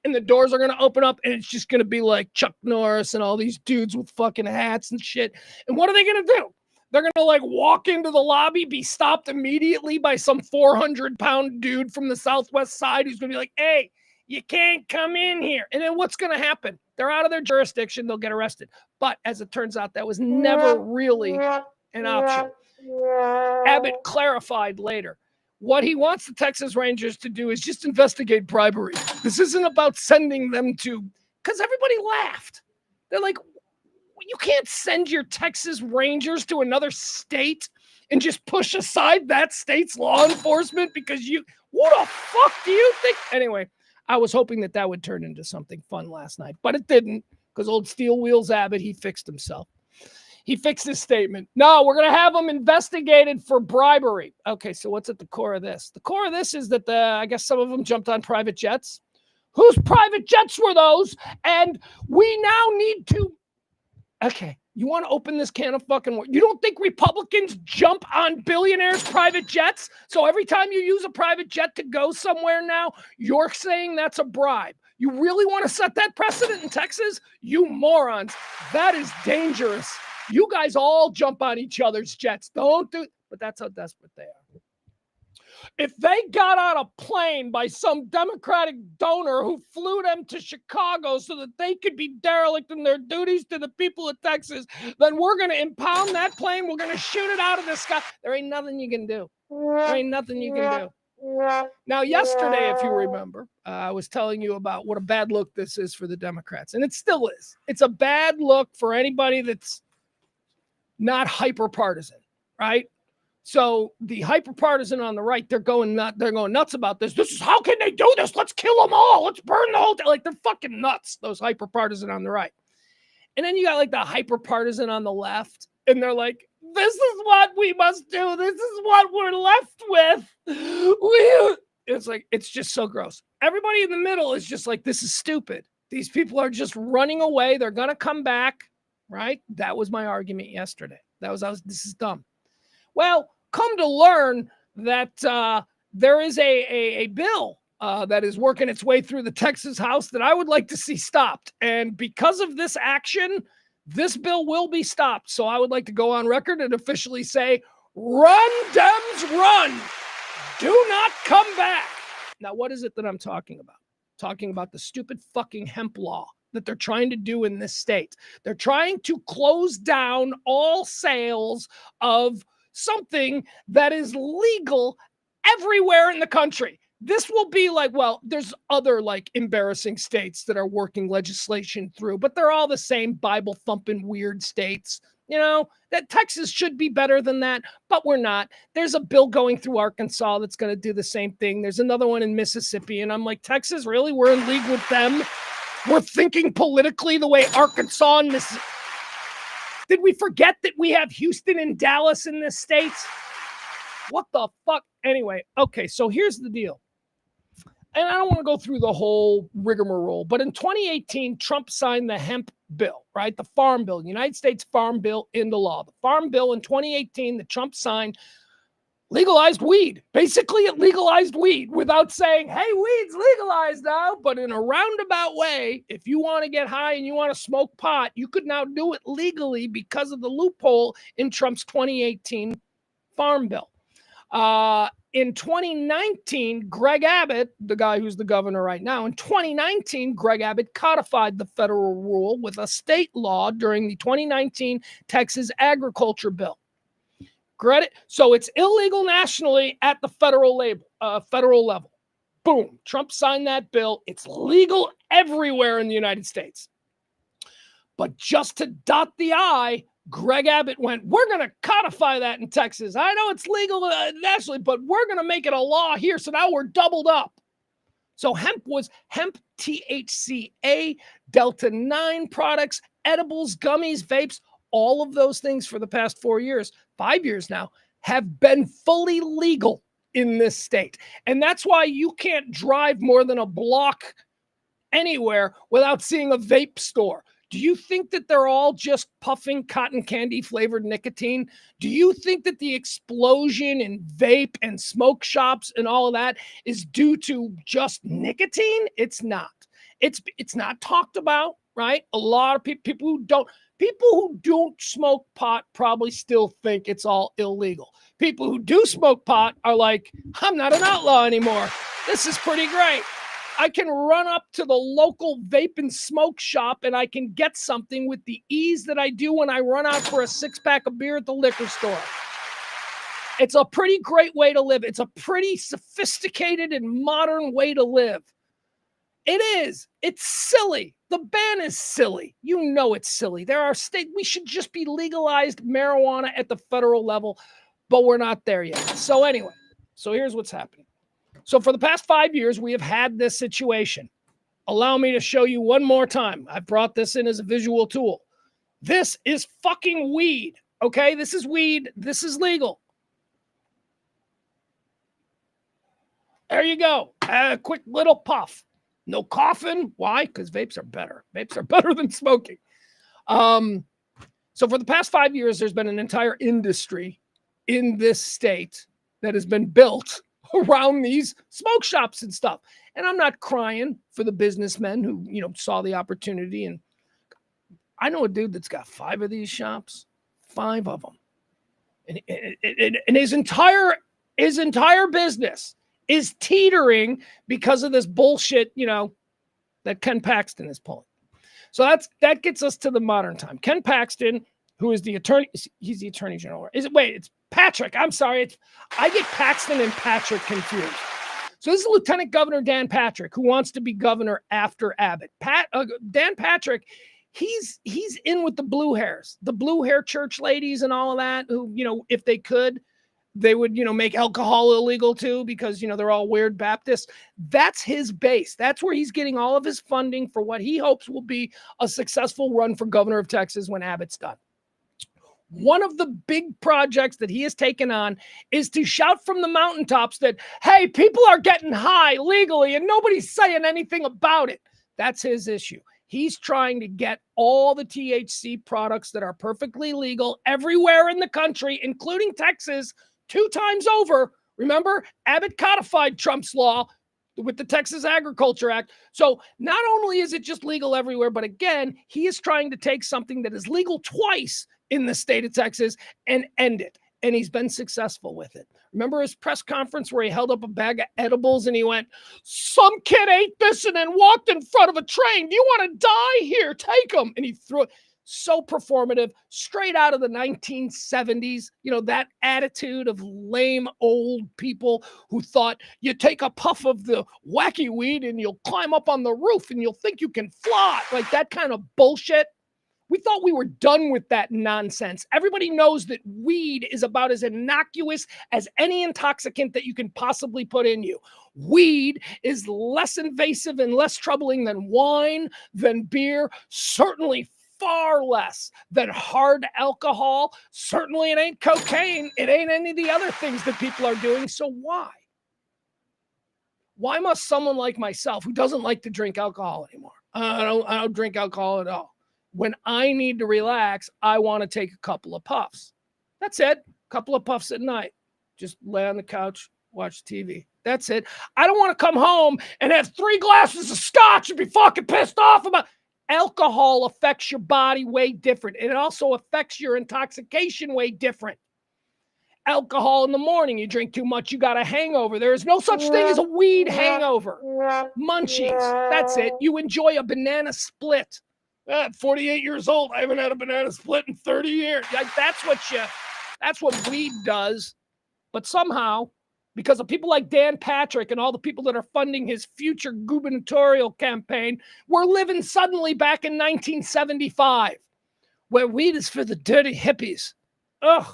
the doors are going to open up and it's just going to be like Chuck Norris and all these dudes with fucking hats and shit. And what are they going to do? They're going to like walk into the lobby, be stopped immediately by some 400-pound dude from the Southwest side who's going to be like, hey, you can't come in here. And then what's going to happen? They're out of their jurisdiction. They'll get arrested. But as it turns out, that was never really an option. Abbott clarified later. What he wants the Texas Rangers to do is just investigate bribery. This isn't about sending them to, because everybody laughed. They're like, you can't send your Texas Rangers to another state and just push aside that state's law enforcement because what the fuck do you think? Anyway, I was hoping that would turn into something fun last night, but it didn't, because old Steel Wheels Abbott, he fixed himself. He fixed his statement. No, we're going to have them investigated for bribery. Okay, so what's at the core of this? The core of this is that I guess some of them jumped on private jets. Whose private jets were those? And we now need to... Okay, you want to open this can of fucking worms? You don't think Republicans jump on billionaires' private jets? So every time you use a private jet to go somewhere now, you're saying that's a bribe. You really want to set that precedent in Texas? You morons. That is dangerous. You guys all jump on each other's jets. Don't do it. But that's how desperate they are. If they got on a plane by some Democratic donor who flew them to Chicago so that they could be derelict in their duties to the people of Texas, then we're going to impound that plane. We're going to shoot it out of the sky. There ain't nothing you can do. There ain't nothing you can do. Now, yesterday, if you remember, I was telling you about what a bad look this is for the Democrats. And it still is. It's a bad look for anybody that's not hyper-partisan, right? So the hyper-partisan on the right, they're going nuts about this. This is, how can they do this? Let's kill them all. Let's burn the whole thing. Like, they're fucking nuts, those hyper-partisan on the right. And then you got like the hyper-partisan on the left, and they're like, this is what we must do. This is what we're left with. It's like, it's just so gross. Everybody in the middle is just like, this is stupid. These people are just running away. They're going to come back. Right? That was my argument yesterday. This is dumb. Well, come to learn that there is a bill that is working its way through the Texas House that I would like to see stopped. And because of this action, this bill will be stopped. So I would like to go on record and officially say, run, Dems, run. Do not come back. Now, what is it that I'm talking about? Talking about the stupid fucking hemp law that they're trying to do in this state. They're trying to close down all sales of something that is legal everywhere in the country. This will be like, well, there's other like embarrassing states that are working legislation through, but they're all the same Bible thumping weird states. You know, that Texas should be better than that, but we're not. There's a bill going through Arkansas that's going to do the same thing. There's another one in Mississippi. And I'm like, Texas, really? We're in league with them? We're thinking politically the way Arkansas and Mississippi. Did we forget that we have Houston and Dallas in this state? What the fuck? Anyway, okay, so here's the deal. And I don't want to go through the whole rigmarole, but in 2018, Trump signed the hemp bill, right? The Farm Bill, United States Farm Bill into law. The Farm Bill in 2018 that Trump signed legalized weed. Basically, it legalized weed without saying, hey, weed's legalized now. But in a roundabout way, if you want to get high and you want to smoke pot, you could now do it legally because of the loophole in Trump's 2018 Farm Bill. In 2019, Greg Abbott, the guy who's the governor right now, in 2019, Greg Abbott codified the federal rule with a state law during the 2019 Texas Agriculture Bill. So it's illegal nationally at the federal level. Boom. Trump signed that bill. It's legal everywhere in the United States. But just to dot the I, Greg Abbott went, we're going to codify that in Texas. I know it's legal nationally, but we're going to make it a law here. So now we're doubled up. So hemp was hemp, THCA, Delta-9 products, edibles, gummies, vapes, all of those things for the past 4 years, 5 years now, have been fully legal in this state. And that's why you can't drive more than a block anywhere without seeing a vape store. Do you think that they're all just puffing cotton candy flavored nicotine? Do you think that the explosion in vape and smoke shops and all of that is due to just nicotine? It's not. It's not talked about, right? A lot of people who don't smoke pot probably still think it's all illegal. People who do smoke pot are like, I'm not an outlaw anymore. This is pretty great. I can run up to the local vape and smoke shop and I can get something with the ease that I do when I run out for a 6-pack of beer at the liquor store. It's a pretty great way to live. It's a pretty sophisticated and modern way to live. It is. It's silly. The ban is silly. You know it's silly. There are states, we should just be legalized marijuana at the federal level, but we're not there yet. So anyway, here's what's happening. So for the past 5 years, we have had this situation. Allow me to show you one more time. I brought this in as a visual tool. This is fucking weed, okay? This is weed. This is legal. There you go. A quick little puff. No coughing. Why? Because vapes are better. Vapes are better than smoking. So for the past 5 years, there's been an entire industry in this state that has been built around these smoke shops and stuff. And I'm not crying for the businessmen who, saw the opportunity. And I know a dude that's got 5 of these shops, 5 of them. And his entire business is teetering because of this bullshit, that Ken Paxton is pulling. So that gets us to the modern time. Ken Paxton, who is the attorney, he's the attorney general. It's Patrick. I'm sorry. I get Paxton and Patrick confused. So this is Lieutenant Governor Dan Patrick, who wants to be governor after Abbott. Dan Patrick, he's in with the blue hairs, the blue hair church ladies and all of that, who, if they could, they would, make alcohol illegal too, because, they're all weird Baptists. That's his base. That's where he's getting all of his funding for what he hopes will be a successful run for governor of Texas when Abbott's done. One of the big projects that he has taken on is to shout from the mountaintops that, hey, people are getting high legally and nobody's saying anything about it. That's his issue. He's trying to get all the THC products that are perfectly legal everywhere in the country, including Texas, 2 times over. Remember, Abbott codified Trump's law with the Texas Agriculture Act. So not only is it just legal everywhere, but again, he is trying to take something that is legal twice in the state of Texas and end it. And he's been successful with it. Remember his press conference where he held up a bag of edibles and he went, some kid ate this and then walked in front of a train. Do you want to die? Here, take them. And he threw it. So performative, straight out of the 1970s, that attitude of lame old people who thought you take a puff of the wacky weed and you'll climb up on the roof and you'll think you can fly, like that kind of bullshit. We thought we were done with that nonsense. Everybody knows that weed is about as innocuous as any intoxicant that you can possibly put in you. Weed is less invasive and less troubling than wine, than beer, certainly far less than hard alcohol. Certainly it ain't cocaine. It ain't any of the other things that people are doing. So why? Why must someone like myself, who doesn't like to drink alcohol anymore, I don't drink alcohol at all. When I need to relax, I want to take a couple of puffs. That's it. A couple of puffs at night. Just lay on the couch, watch TV. That's it. I don't want to come home and have 3 glasses of scotch and be fucking pissed off about. Alcohol affects your body way different. And it also affects your intoxication way different. Alcohol in the morning, you drink too much, you got a hangover. There is no such thing as a weed hangover. Munchies. That's it. You enjoy a banana split. At 48 years old, I haven't had a banana split in 30 years. Like that's what weed does. But somehow, because of people like Dan Patrick and all the people that are funding his future gubernatorial campaign, we're living suddenly back in 1975, where weed is for the dirty hippies. Ugh.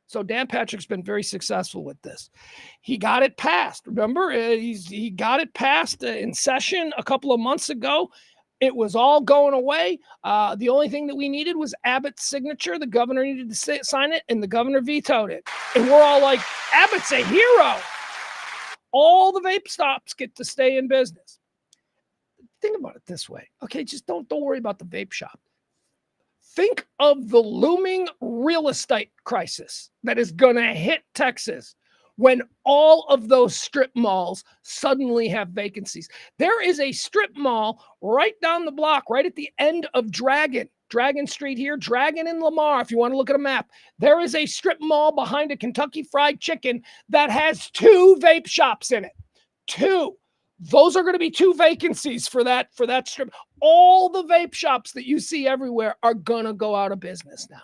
So Dan Patrick's been very successful with this. He got it passed. Remember, he got it passed in session a couple of months ago. It was all going away. The only thing that we needed was Abbott's signature. The governor needed to sign it, and the governor vetoed it. And we're all like, Abbott's a hero. All the vape shops get to stay in business. Think about it this way. Okay, just don't worry about the vape shop. Think of the looming real estate crisis that is going to hit Texas when all of those strip malls suddenly have vacancies. There is a strip mall right down the block, right at the end of Dragon Street here, Dragon and Lamar, if you want to look at a map. There is a strip mall behind a Kentucky Fried Chicken that has 2 vape shops in it. 2. Those are going to be 2 vacancies for that strip. All the vape shops that you see everywhere are going to go out of business now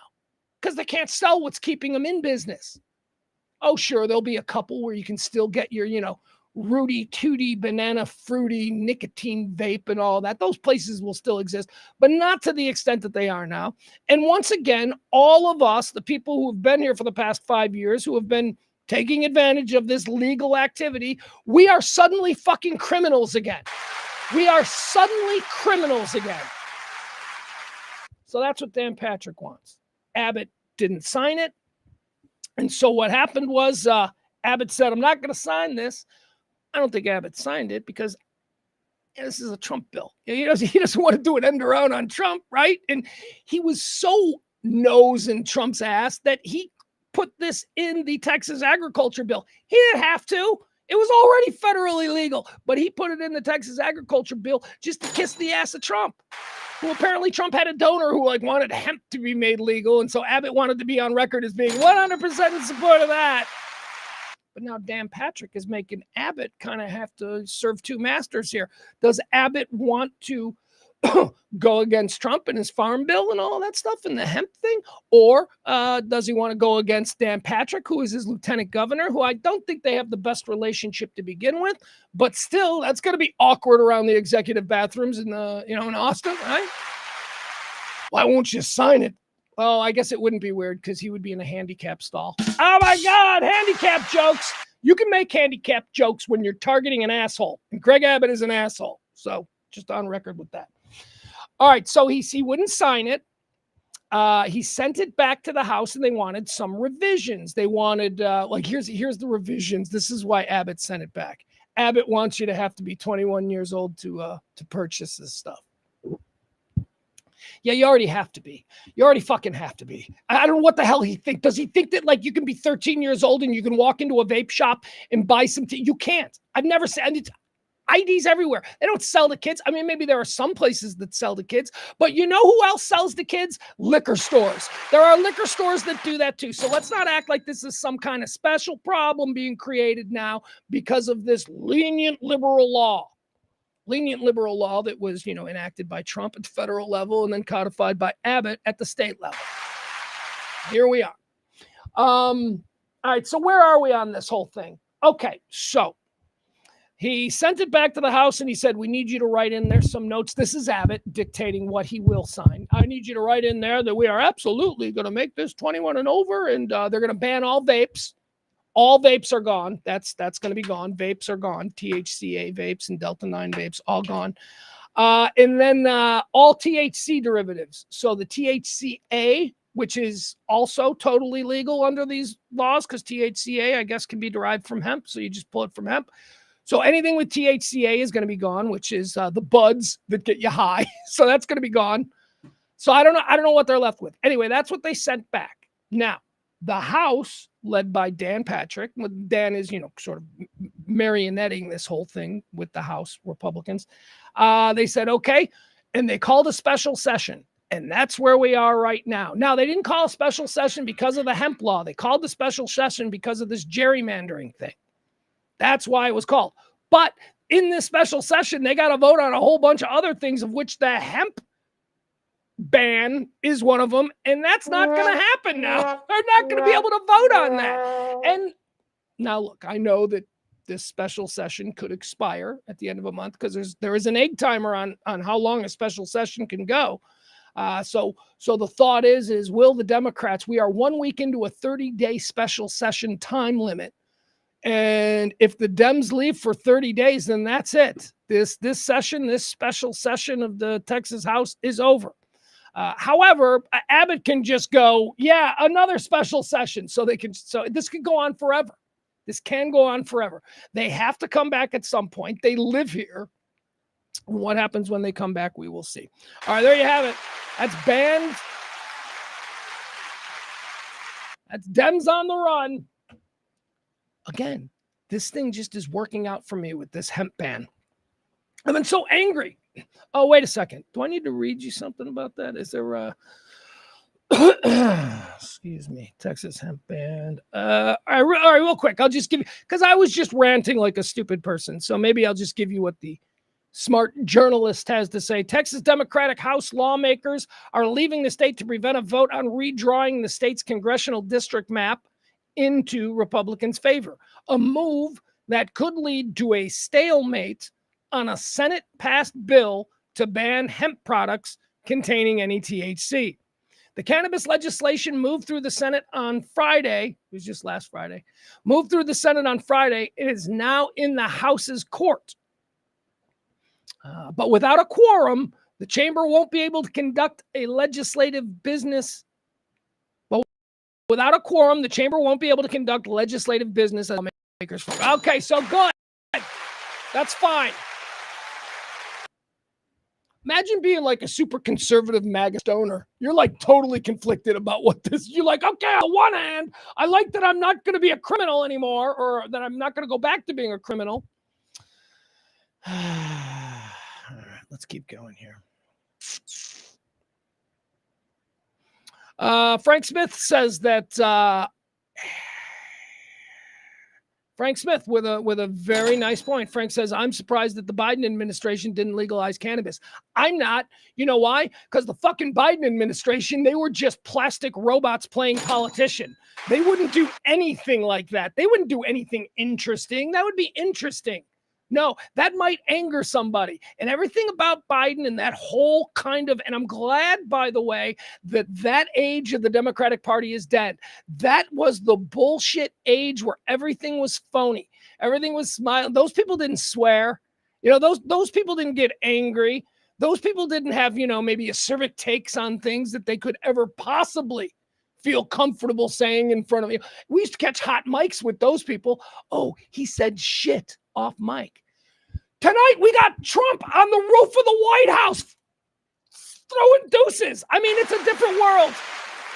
because they can't sell what's keeping them in business. Oh, sure, there'll be a couple where you can still get your, Rooty Tooty Banana Fruity nicotine vape and all that. Those places will still exist, but not to the extent that they are now. And once again, all of us, the people who have been here for the past 5 years, who have been taking advantage of this legal activity, we are suddenly fucking criminals again. We are suddenly criminals again. So that's what Dan Patrick wants. Abbott didn't sign it. And so what happened was Abbott said, I'm not going to sign this. I don't think Abbott signed it because this is a Trump bill. He doesn't want to do an end around on Trump, right? And he was so nose in Trump's ass that he put this in the Texas agriculture bill. He didn't have to. It was already federally legal, but he put it in the Texas agriculture bill just to kiss the ass of Trump, who apparently Trump had a donor who wanted hemp to be made legal. And so Abbott wanted to be on record as being 100% in support of that. But now Dan Patrick is making Abbott kind of have to serve 2 masters here. Does Abbott want to go against Trump and his farm bill and all that stuff and the hemp thing? Or does he want to go against Dan Patrick, who is his lieutenant governor, who I don't think they have the best relationship to begin with, but still that's going to be awkward around the executive bathrooms in in Austin, right? Why won't you sign it? Well, I guess it wouldn't be weird because he would be in a handicap stall. Oh my God, handicap jokes. You can make handicap jokes when you're targeting an asshole. And Greg Abbott is an asshole. So just on record with that. All right, so he wouldn't sign it. He sent it back to the House and they wanted some revisions. They wanted, here's the revisions. This is why Abbott sent it back. Abbott wants you to have to be 21 years old to purchase this stuff. Yeah, you already have to be. You already fucking have to be. I don't know what the hell he thinks. Does he think that you can be 13 years old and you can walk into a vape shop and buy some? You can't. I've never said it. IDs everywhere. They don't sell to kids. I mean, maybe there are some places that sell to kids, but you know who else sells to kids? Liquor stores. There are liquor stores that do that too. So let's not act like this is some kind of special problem being created now because of this lenient liberal law. Lenient liberal law that was, enacted by Trump at the federal level and then codified by Abbott at the state level. Here we are. All right, so where are we on this whole thing? Okay, so he sent it back to the House and he said, we need you to write in there some notes. This is Abbott dictating what he will sign. I need you to write in there that we are absolutely going to make this 21 and over and they're going to ban all vapes. All vapes are gone. That's going to be gone. Vapes are gone. THCA vapes and Delta-9 vapes, all gone. And then all THC derivatives. So the THCA, which is also totally legal under these laws, because THCA, I guess, can be derived from hemp. So you just pull it from hemp. So anything with THCA is going to be gone, which is the buds that get you high. So that's going to be gone. So I don't know what they're left with. Anyway, that's what they sent back. Now, the House, led by Dan Patrick, Dan is, sort of marionetting this whole thing with the House Republicans. They said, okay. And they called a special session. And that's where we are right now. Now, they didn't call a special session because of the hemp law. They called the special session because of this gerrymandering thing. That's why it was called. But in this special session, they got to vote on a whole bunch of other things, of which the hemp ban is one of them. And that's not going to happen now. They're not going to be able to vote on that. And now, look, I know that this special session could expire at the end of a month because there is an egg timer on how long a special session can go. So the thought is will the Democrats, we are 1 week into a 30-day special session time limit. And if the Dems leave for 30 days, then that's it. This session, this special session of the Texas House is over. However, Abbott can just go, yeah, another special session. So this could go on forever. This can go on forever. They have to come back at some point. They live here. What happens when they come back, we will see. All right, there you have it. That's banned. That's Dems on the run. again, this thing just is working out for me with this hemp ban. I've been so angry. Oh, wait a second. Do I need to read you something about that? Is there a excuse me, Texas hemp ban? All right, real quick. I'll just give you, because I was just ranting like a stupid person. So maybe I'll just give you what the smart journalist has to say. Texas Democratic House lawmakers are leaving the state to prevent a vote on redrawing the state's congressional district map into Republicans' favor, a move that could lead to a stalemate on a Senate-passed bill to ban hemp products containing any THC. The cannabis legislation moved through the Senate on Friday. It was just last Friday. Moved through the Senate on Friday. It is now in the House's court. But without a quorum, the chamber won't be able to conduct a legislative business. Well, without a quorum, the chamber won't be able to conduct legislative business. Okay, so good. That's fine. Imagine being like a super conservative MAGA stoner. You're like totally conflicted about what this. You're like, okay, on one hand, I like that I'm not going to be a criminal anymore, or that I'm not going to go back to being a criminal. All right, let's keep going here. Frank Smith says that Frank Smith with a very nice point. Frank says, I'm surprised that the Biden administration didn't legalize cannabis. I'm not. You know why? Because the fucking Biden administration, they were just plastic robots playing politician. They wouldn't do anything like that. They wouldn't do anything interesting. That would be interesting. No, that might anger somebody. And everything about Biden and that whole kind of, and I'm glad, by the way, that that age of the Democratic Party is dead. That was the bullshit age where everything was phony. Everything was smiling. Those people didn't swear. You know, those people didn't get angry. Those people didn't have, you know, maybe acerbic takes on things that they could ever possibly feel comfortable saying in front of you. We used to catch hot mics with those people. Oh, he said shit off mic. Tonight, we got Trump on the roof of the White House throwing deuces. I mean, it's a different world.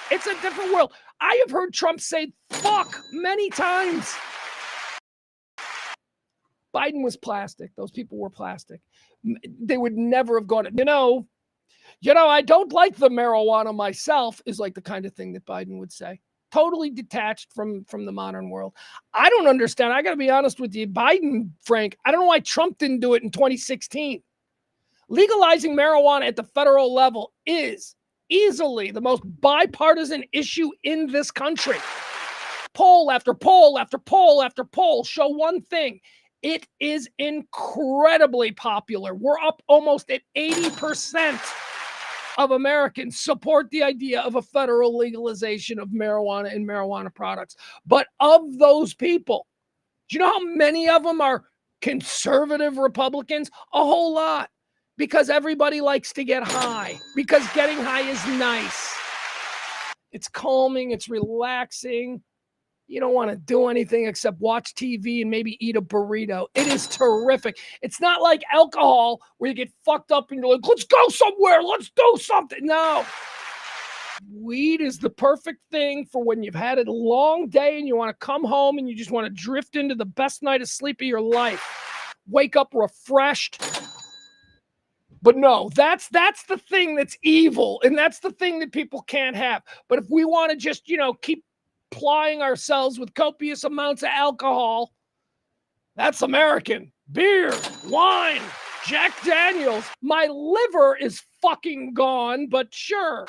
It's a different world. I have heard Trump say fuck many times. Biden was plastic. Those people were plastic. They would never have gone, you know, I don't like the marijuana myself is like the kind of thing that Biden would say. Totally detached from the modern world. I don't understand. I got to be honest with you, Biden, Frank, I don't know why Trump didn't do it in 2016. Legalizing marijuana at the federal level is easily the most bipartisan issue in this country. Poll after poll after poll after poll show one thing. It is incredibly popular. We're up almost at 80% of Americans support the idea of a federal legalization of marijuana and marijuana products. But of those people, do you know how many of them are conservative Republicans? A whole lot. Because everybody likes to get high. Because getting high is nice. It's calming. It's relaxing. You don't want to do anything except watch TV and maybe eat a burrito. It is terrific. It's not like alcohol where you get fucked up and you're like, let's go somewhere. Let's do something. No. Weed is the perfect thing for when you've had a long day and you want to come home and you just want to drift into the best night of sleep of your life. Wake up refreshed. But no, that's the thing that's evil. And that's the thing that people can't have. But if we want to just, keep plying ourselves with copious amounts of alcohol, that's American. Beer, wine, Jack Daniels. My liver is fucking gone, but sure.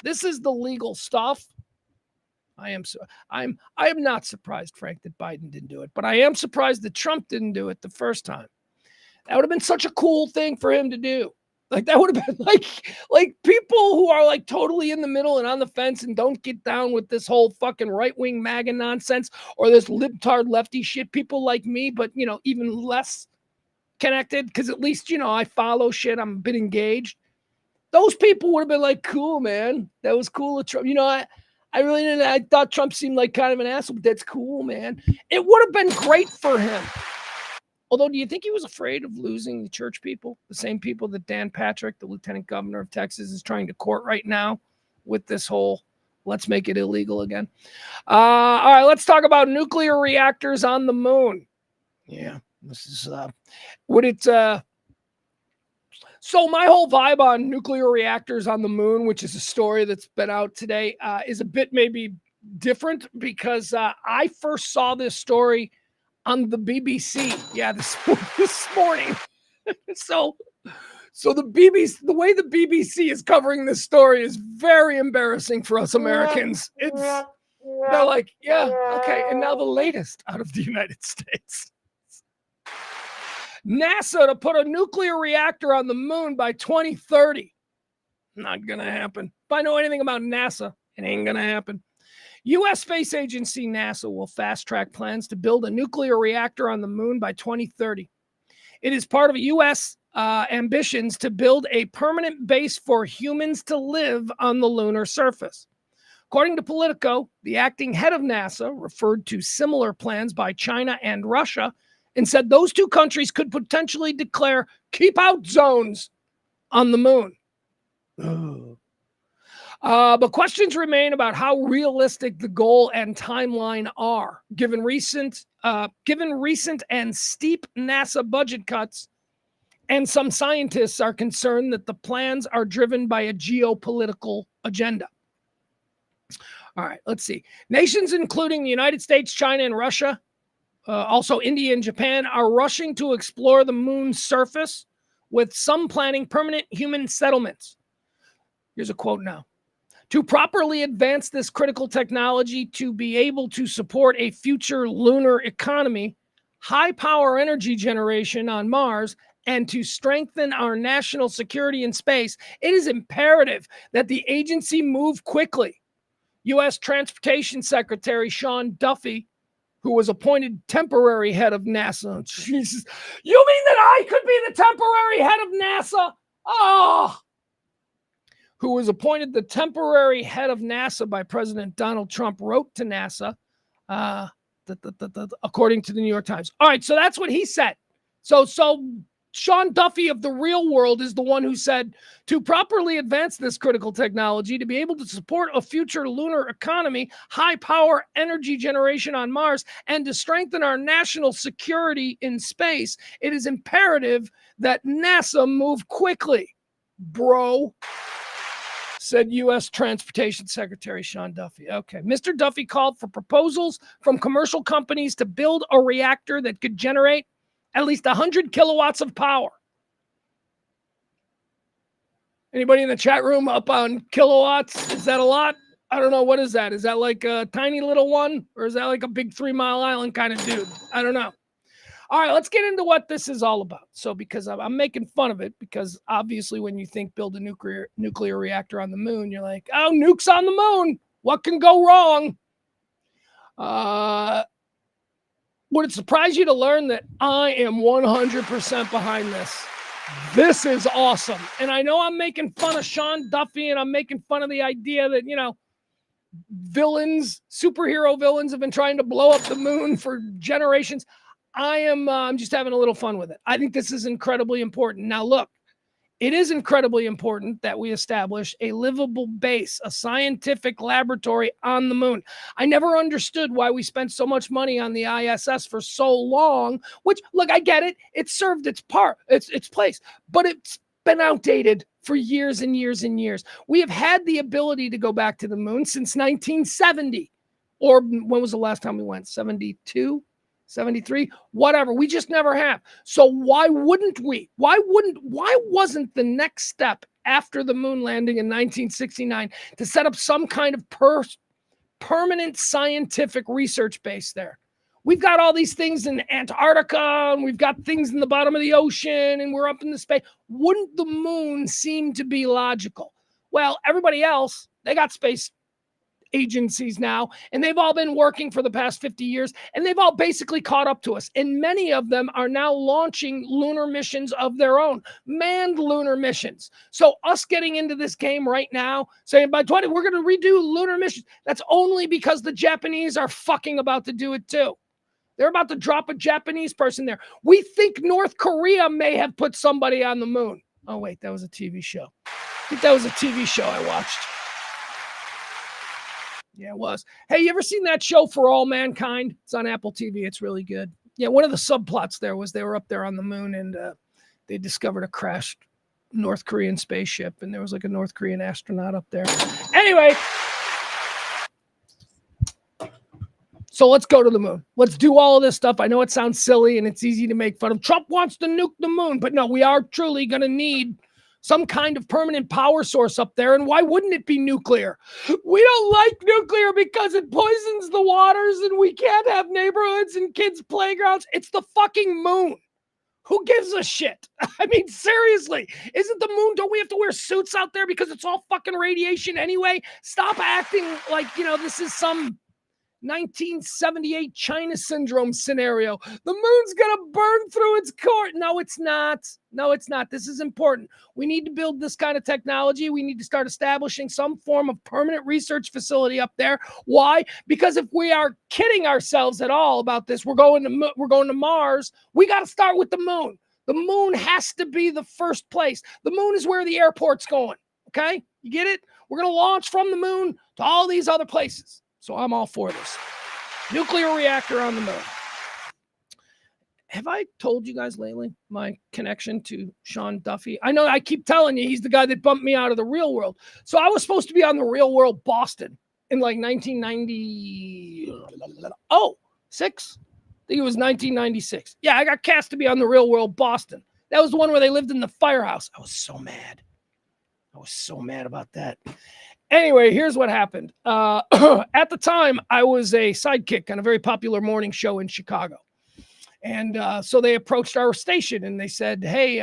This is the legal stuff. I am not surprised, Frank, that Biden didn't do it, but I am surprised that Trump didn't do it the first time. That would have been such a cool thing for him to do. Like that would have been like people who are like totally in the middle and on the fence and don't get down with this whole fucking right-wing MAGA nonsense or this libtard lefty shit. People like me, but even less connected because at least, I follow shit. I'm a bit engaged. Those people would have been like, cool, man. That was cool of Trump. I really didn't. I thought Trump seemed like kind of an asshole, but that's cool, man. It would have been great for him. Although, do you think he was afraid of losing the church people? The same people that Dan Patrick, the lieutenant governor of Texas, is trying to court right now with this whole Let's make it illegal again. All right, let's talk about nuclear reactors on the moon. Yeah, this is so my whole vibe on nuclear reactors on the moon, which is a story that's been out today, is a bit maybe different because I first saw this story on the BBC. Yeah, this morning. So the BBC, the way the BBC is covering this story is very embarrassing for us Americans. They're like, yeah, okay, and now the latest out of the United States. NASA to put a nuclear reactor on the moon by 2030. Not gonna happen. If I know anything about NASA, it ain't gonna happen. U.S. Space Agency NASA will fast-track plans to build a nuclear reactor on the moon by 2030. It is part of U.S. Ambitions to build a permanent base for humans to live on the lunar surface. According to Politico, the acting head of NASA referred to similar plans by China and Russia and said those two countries could potentially declare keep-out zones on the moon. But questions remain about how realistic the goal and timeline are, given recent and steep NASA budget cuts. And some scientists are concerned that the plans are driven by a geopolitical agenda. All right, let's see. Nations including the United States, China, and Russia, also India and Japan, are rushing to explore the moon's surface, with some planning permanent human settlements. Here's a quote now. To properly advance this critical technology to be able to support a future lunar economy, high power energy generation on Mars, and to strengthen our national security in space, it is imperative that the agency move quickly. U.S. Transportation Secretary Sean Duffy, who was appointed temporary head of NASA. Jesus, you mean that I could be the temporary head of NASA? Oh! Who was appointed the temporary head of NASA by President Donald Trump, wrote to NASA, according to the New York Times. All right, so that's what he said. So Sean Duffy of the real world is the one who said, to properly advance this critical technology, to be able to support a future lunar economy, high power energy generation on Mars, and to strengthen our national security in space, it is imperative that NASA move quickly, bro, said U.S. Transportation Secretary Sean Duffy. Okay, Mr. Duffy called for proposals from commercial companies to build a reactor that could generate at least 100 kilowatts of power. Anybody in the chat room up on kilowatts? Is that a lot? I don't know. What is that? Is that like a tiny little one? Or is that like a big 3 Mile Island kind of dude? I don't know. All right, let's get into what this is all about. So because I'm making fun of it, because obviously when you think build a nuclear reactor on the moon, you're like, oh, nukes on the moon. What can go wrong? Would it surprise you to learn that I am 100% behind this? This is awesome. And I know I'm making fun of Sean Duffy, and I'm making fun of the idea that, superhero villains have been trying to blow up the moon for generations. I'm just having a little fun with it. I think this is incredibly important. Now, look, it is incredibly important that we establish a livable base, a scientific laboratory on the moon. I never understood why we spent so much money on the ISS for so long, which, look, I get it. It served its place, but it's been outdated for years and years and years. We have had the ability to go back to the moon since 1970. Or when was the last time we went? 72? 73, whatever. We just never have. So why wouldn't we? Why wasn't the next step after the moon landing in 1969 to set up some kind of permanent scientific research base there? We've got all these things in Antarctica, and we've got things in the bottom of the ocean, and we're up in the space. Wouldn't the moon seem to be logical? Well, everybody else, they got space agencies now, and they've all been working for the past 50 years, and they've all basically caught up to us. And many of them are now launching lunar missions of their own, manned lunar missions. So us getting into this game right now, saying by 20, we're going to redo lunar missions, that's only because the Japanese are fucking about to do it too. They're about to drop a Japanese person there. We think North Korea may have put somebody on the moon. Oh, wait, that was a TV show. I think that was a TV show I watched. Yeah, it was. Hey, you ever seen that show For All Mankind? It's on Apple TV. It's really good. Yeah, one of the subplots there was they were up there on the moon and they discovered a crashed North Korean spaceship, and there was like a North Korean astronaut up there. Anyway, so let's go to the moon. Let's do all of this stuff. I know it sounds silly and it's easy to make fun of. Trump wants to nuke the moon, but no, we are truly going to need some kind of permanent power source up there. And why wouldn't it be nuclear? We don't like nuclear because it poisons the waters and we can't have neighborhoods and kids' playgrounds. It's the fucking moon. Who gives a shit? I mean, seriously, isn't the moon? Don't we have to wear suits out there because it's all fucking radiation anyway? Stop acting like, this is some 1978 China syndrome scenario. The moon's going to burn through its core. No, it's not. No, it's not. This is important. We need to build this kind of technology. We need to start establishing some form of permanent research facility up there. Why? Because if we are kidding ourselves at all about this, we're going to Mars. We got to start with the moon. The moon has to be the first place. The moon is where the airport's going. Okay? You get it? We're going to launch from the moon to all these other places. So I'm all for this. Nuclear reactor on the moon. Have I told you guys lately my connection to Sean Duffy? I know I keep telling you he's the guy that bumped me out of the Real World. So I was supposed to be on the Real World Boston in like 1996. I think it was 1996. Yeah, I got cast to be on the Real World Boston. That was the one where they lived in the firehouse. I was so mad. I was so mad about that. Anyway, here's what happened. At the time, I was a sidekick on a very popular morning show in Chicago. And so they approached our station and they said, hey,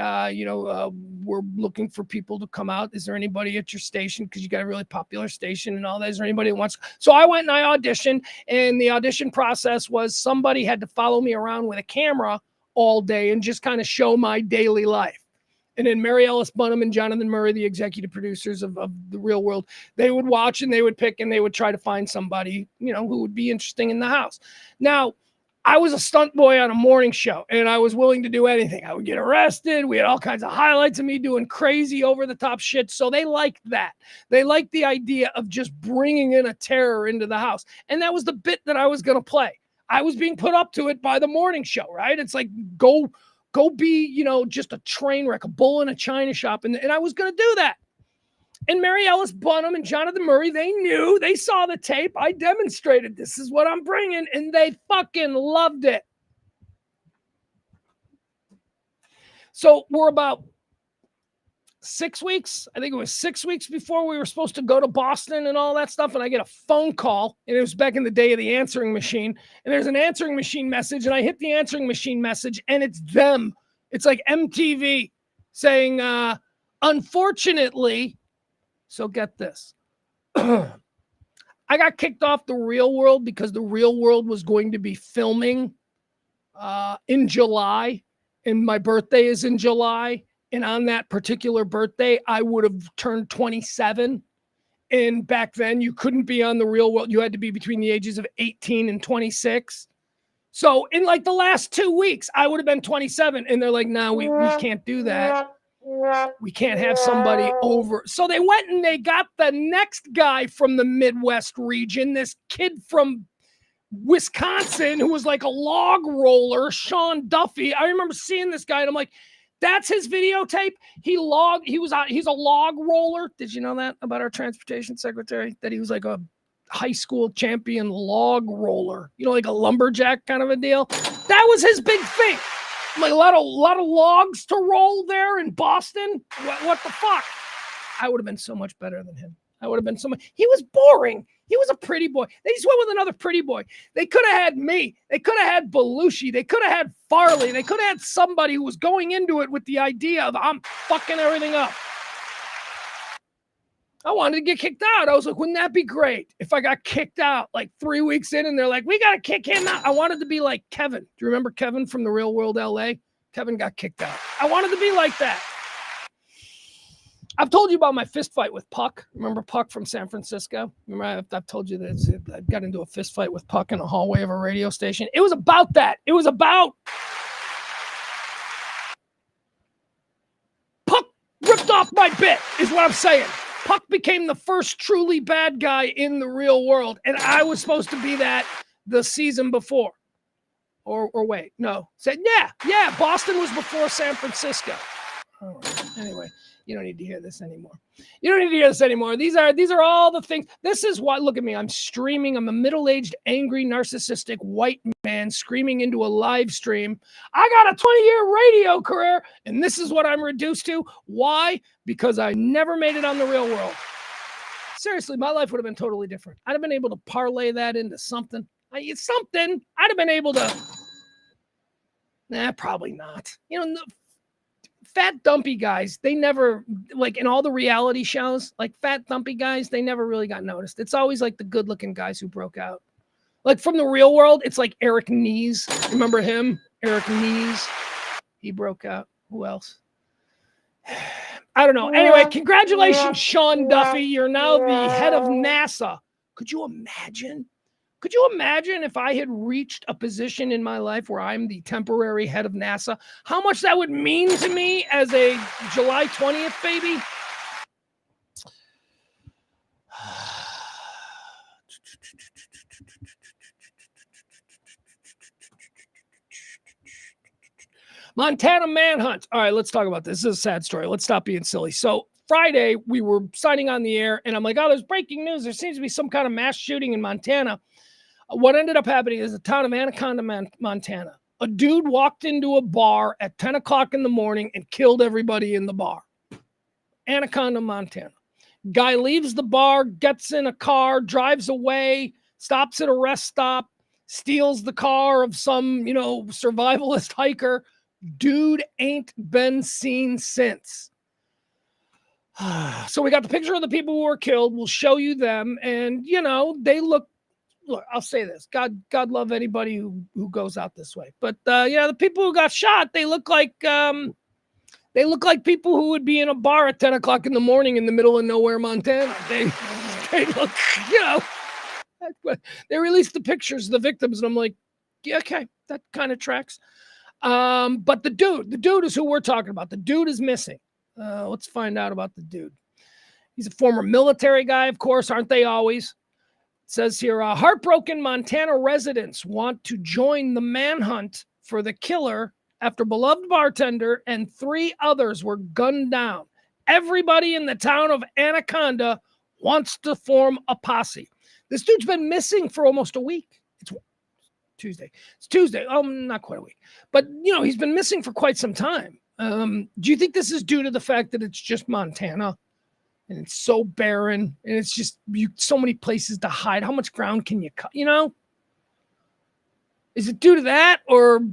we're looking for people to come out. Is there anybody at your station? Because you got a really popular station and all that. Is there anybody that wants? So I went and I auditioned. And the audition process was somebody had to follow me around with a camera all day and just kind of show my daily life. And then Mary Ellis Bunham and Jonathan Murray, the executive producers of The Real World, they would watch and they would pick and they would try to find somebody, who would be interesting in the house. Now, I was a stunt boy on a morning show and I was willing to do anything. I would get arrested. We had all kinds of highlights of me doing crazy over the top shit. So they liked that. They liked the idea of just bringing in a terror into the house. And that was the bit that I was going to play. I was being put up to it by the morning show, right? It's like, go be, just a train wreck, a bull in a china shop. And I was going to do that. And Mary Ellis Bunham and Jonathan Murray, they knew, they saw the tape. I demonstrated this is what I'm bringing. And they fucking loved it. So we're about 6 weeks. I think it was 6 weeks before we were supposed to go to Boston and all that stuff. And I get a phone call. And it was back in the day of the answering machine. And there's an answering machine message. And I hit the answering machine message. And it's them. It's like MTV saying, unfortunately. So get this. I got kicked off The Real World because The Real World was going to be filming in July. And my birthday is in July. And on that particular birthday, I would have turned 27. And back then, you couldn't be on The Real World. You had to be between the ages of 18 and 26. So in like the last 2 weeks, I would have been 27. And they're like, no, we can't do that. We can't have somebody over. So they went and they got the next guy from the Midwest region, this kid from Wisconsin who was like a log roller, Sean Duffy. I remember seeing this guy and I'm like, that's his videotape. He's a log roller. Did you know that about our transportation secretary? That he was like a high school champion log roller, like a lumberjack kind of a deal. That was his big thing. Like a lot of logs to roll there in Boston. What the fuck? I would have been so much better than him. I would have been so much. He was boring. He was a pretty boy. They just went with another pretty boy. They could have had me. They could have had Belushi. They could have had Farley. They could have had somebody who was going into it with the idea of I'm fucking everything up. I wanted to get kicked out. I was like, wouldn't that be great if I got kicked out like 3 weeks in and they're like, we got to kick him out. I wanted to be like Kevin. Do you remember Kevin from The Real World LA? Kevin got kicked out. I wanted to be like that. I've told you about my fist fight with Puck. Remember Puck from San Francisco? Remember I've told you that I got into a fist fight with Puck in the hallway of a radio station. It was about that. It was about Puck ripped off my bit is what I'm saying. Puck became the first truly bad guy in the real world, and I was supposed to be that the season before. Or wait, no. Said, yeah, Boston was before San Francisco. All right. Anyway, you don't need to hear this anymore. These are all the things. This is why, look at me. I'm streaming. I'm a middle-aged, angry, narcissistic white man screaming into a live stream. I got a 20-year radio career, and this is what I'm reduced to. Why? Because I never made it on the real world. Seriously, my life would have been totally different. I'd have been able to parlay that into something. It's something. I'd have been able to. Nah, probably not. Fat dumpy guys, they never, like in all the reality shows, like fat dumpy guys, they never really got noticed. It's always like the good looking guys who broke out. Like from the real world, it's like Eric Nees. Remember him? Eric Nees. He broke out. Who else? I don't know. Anyway, congratulations, Sean Duffy. You're now the head of NASA. Could you imagine? Could you imagine if I had reached a position in my life where I'm the temporary head of NASA? How much that would mean to me as a July 20th baby? Montana manhunt. All right, let's talk about this. This is a sad story. Let's stop being silly. So Friday, we were signing on the air, and I'm like, oh, there's breaking news. There seems to be some kind of mass shooting in Montana. What ended up happening is the town of Anaconda, Montana. A dude walked into a bar at 10 o'clock in the morning and killed everybody in the bar. Anaconda, Montana. Guy leaves the bar, gets in a car, drives away, stops at a rest stop, steals the car of some, survivalist hiker. Dude ain't been seen since. So we got the picture of the people who were killed. We'll show you them. And, they look, I'll say this. God love anybody who goes out this way. But, the people who got shot, they look like people who would be in a bar at 10 o'clock in the morning in the middle of nowhere, Montana. They look, they released the pictures of the victims. And I'm like, yeah, okay, that kind of tracks. But the dude is who we're talking about. The dude is missing. Let's find out about the dude. He's a former military guy, of course, aren't they always? It says here, heartbroken Montana residents want to join the manhunt for the killer after beloved bartender and 3 others were gunned down. Everybody in the town of Anaconda wants to form a posse. This dude's been missing for almost a week. It's Tuesday. Not quite a week. But, he's been missing for quite some time. Do you think this is due to the fact that it's just Montana and it's so barren and it's just so many places to hide? How much ground can you cut? Is it due to that or?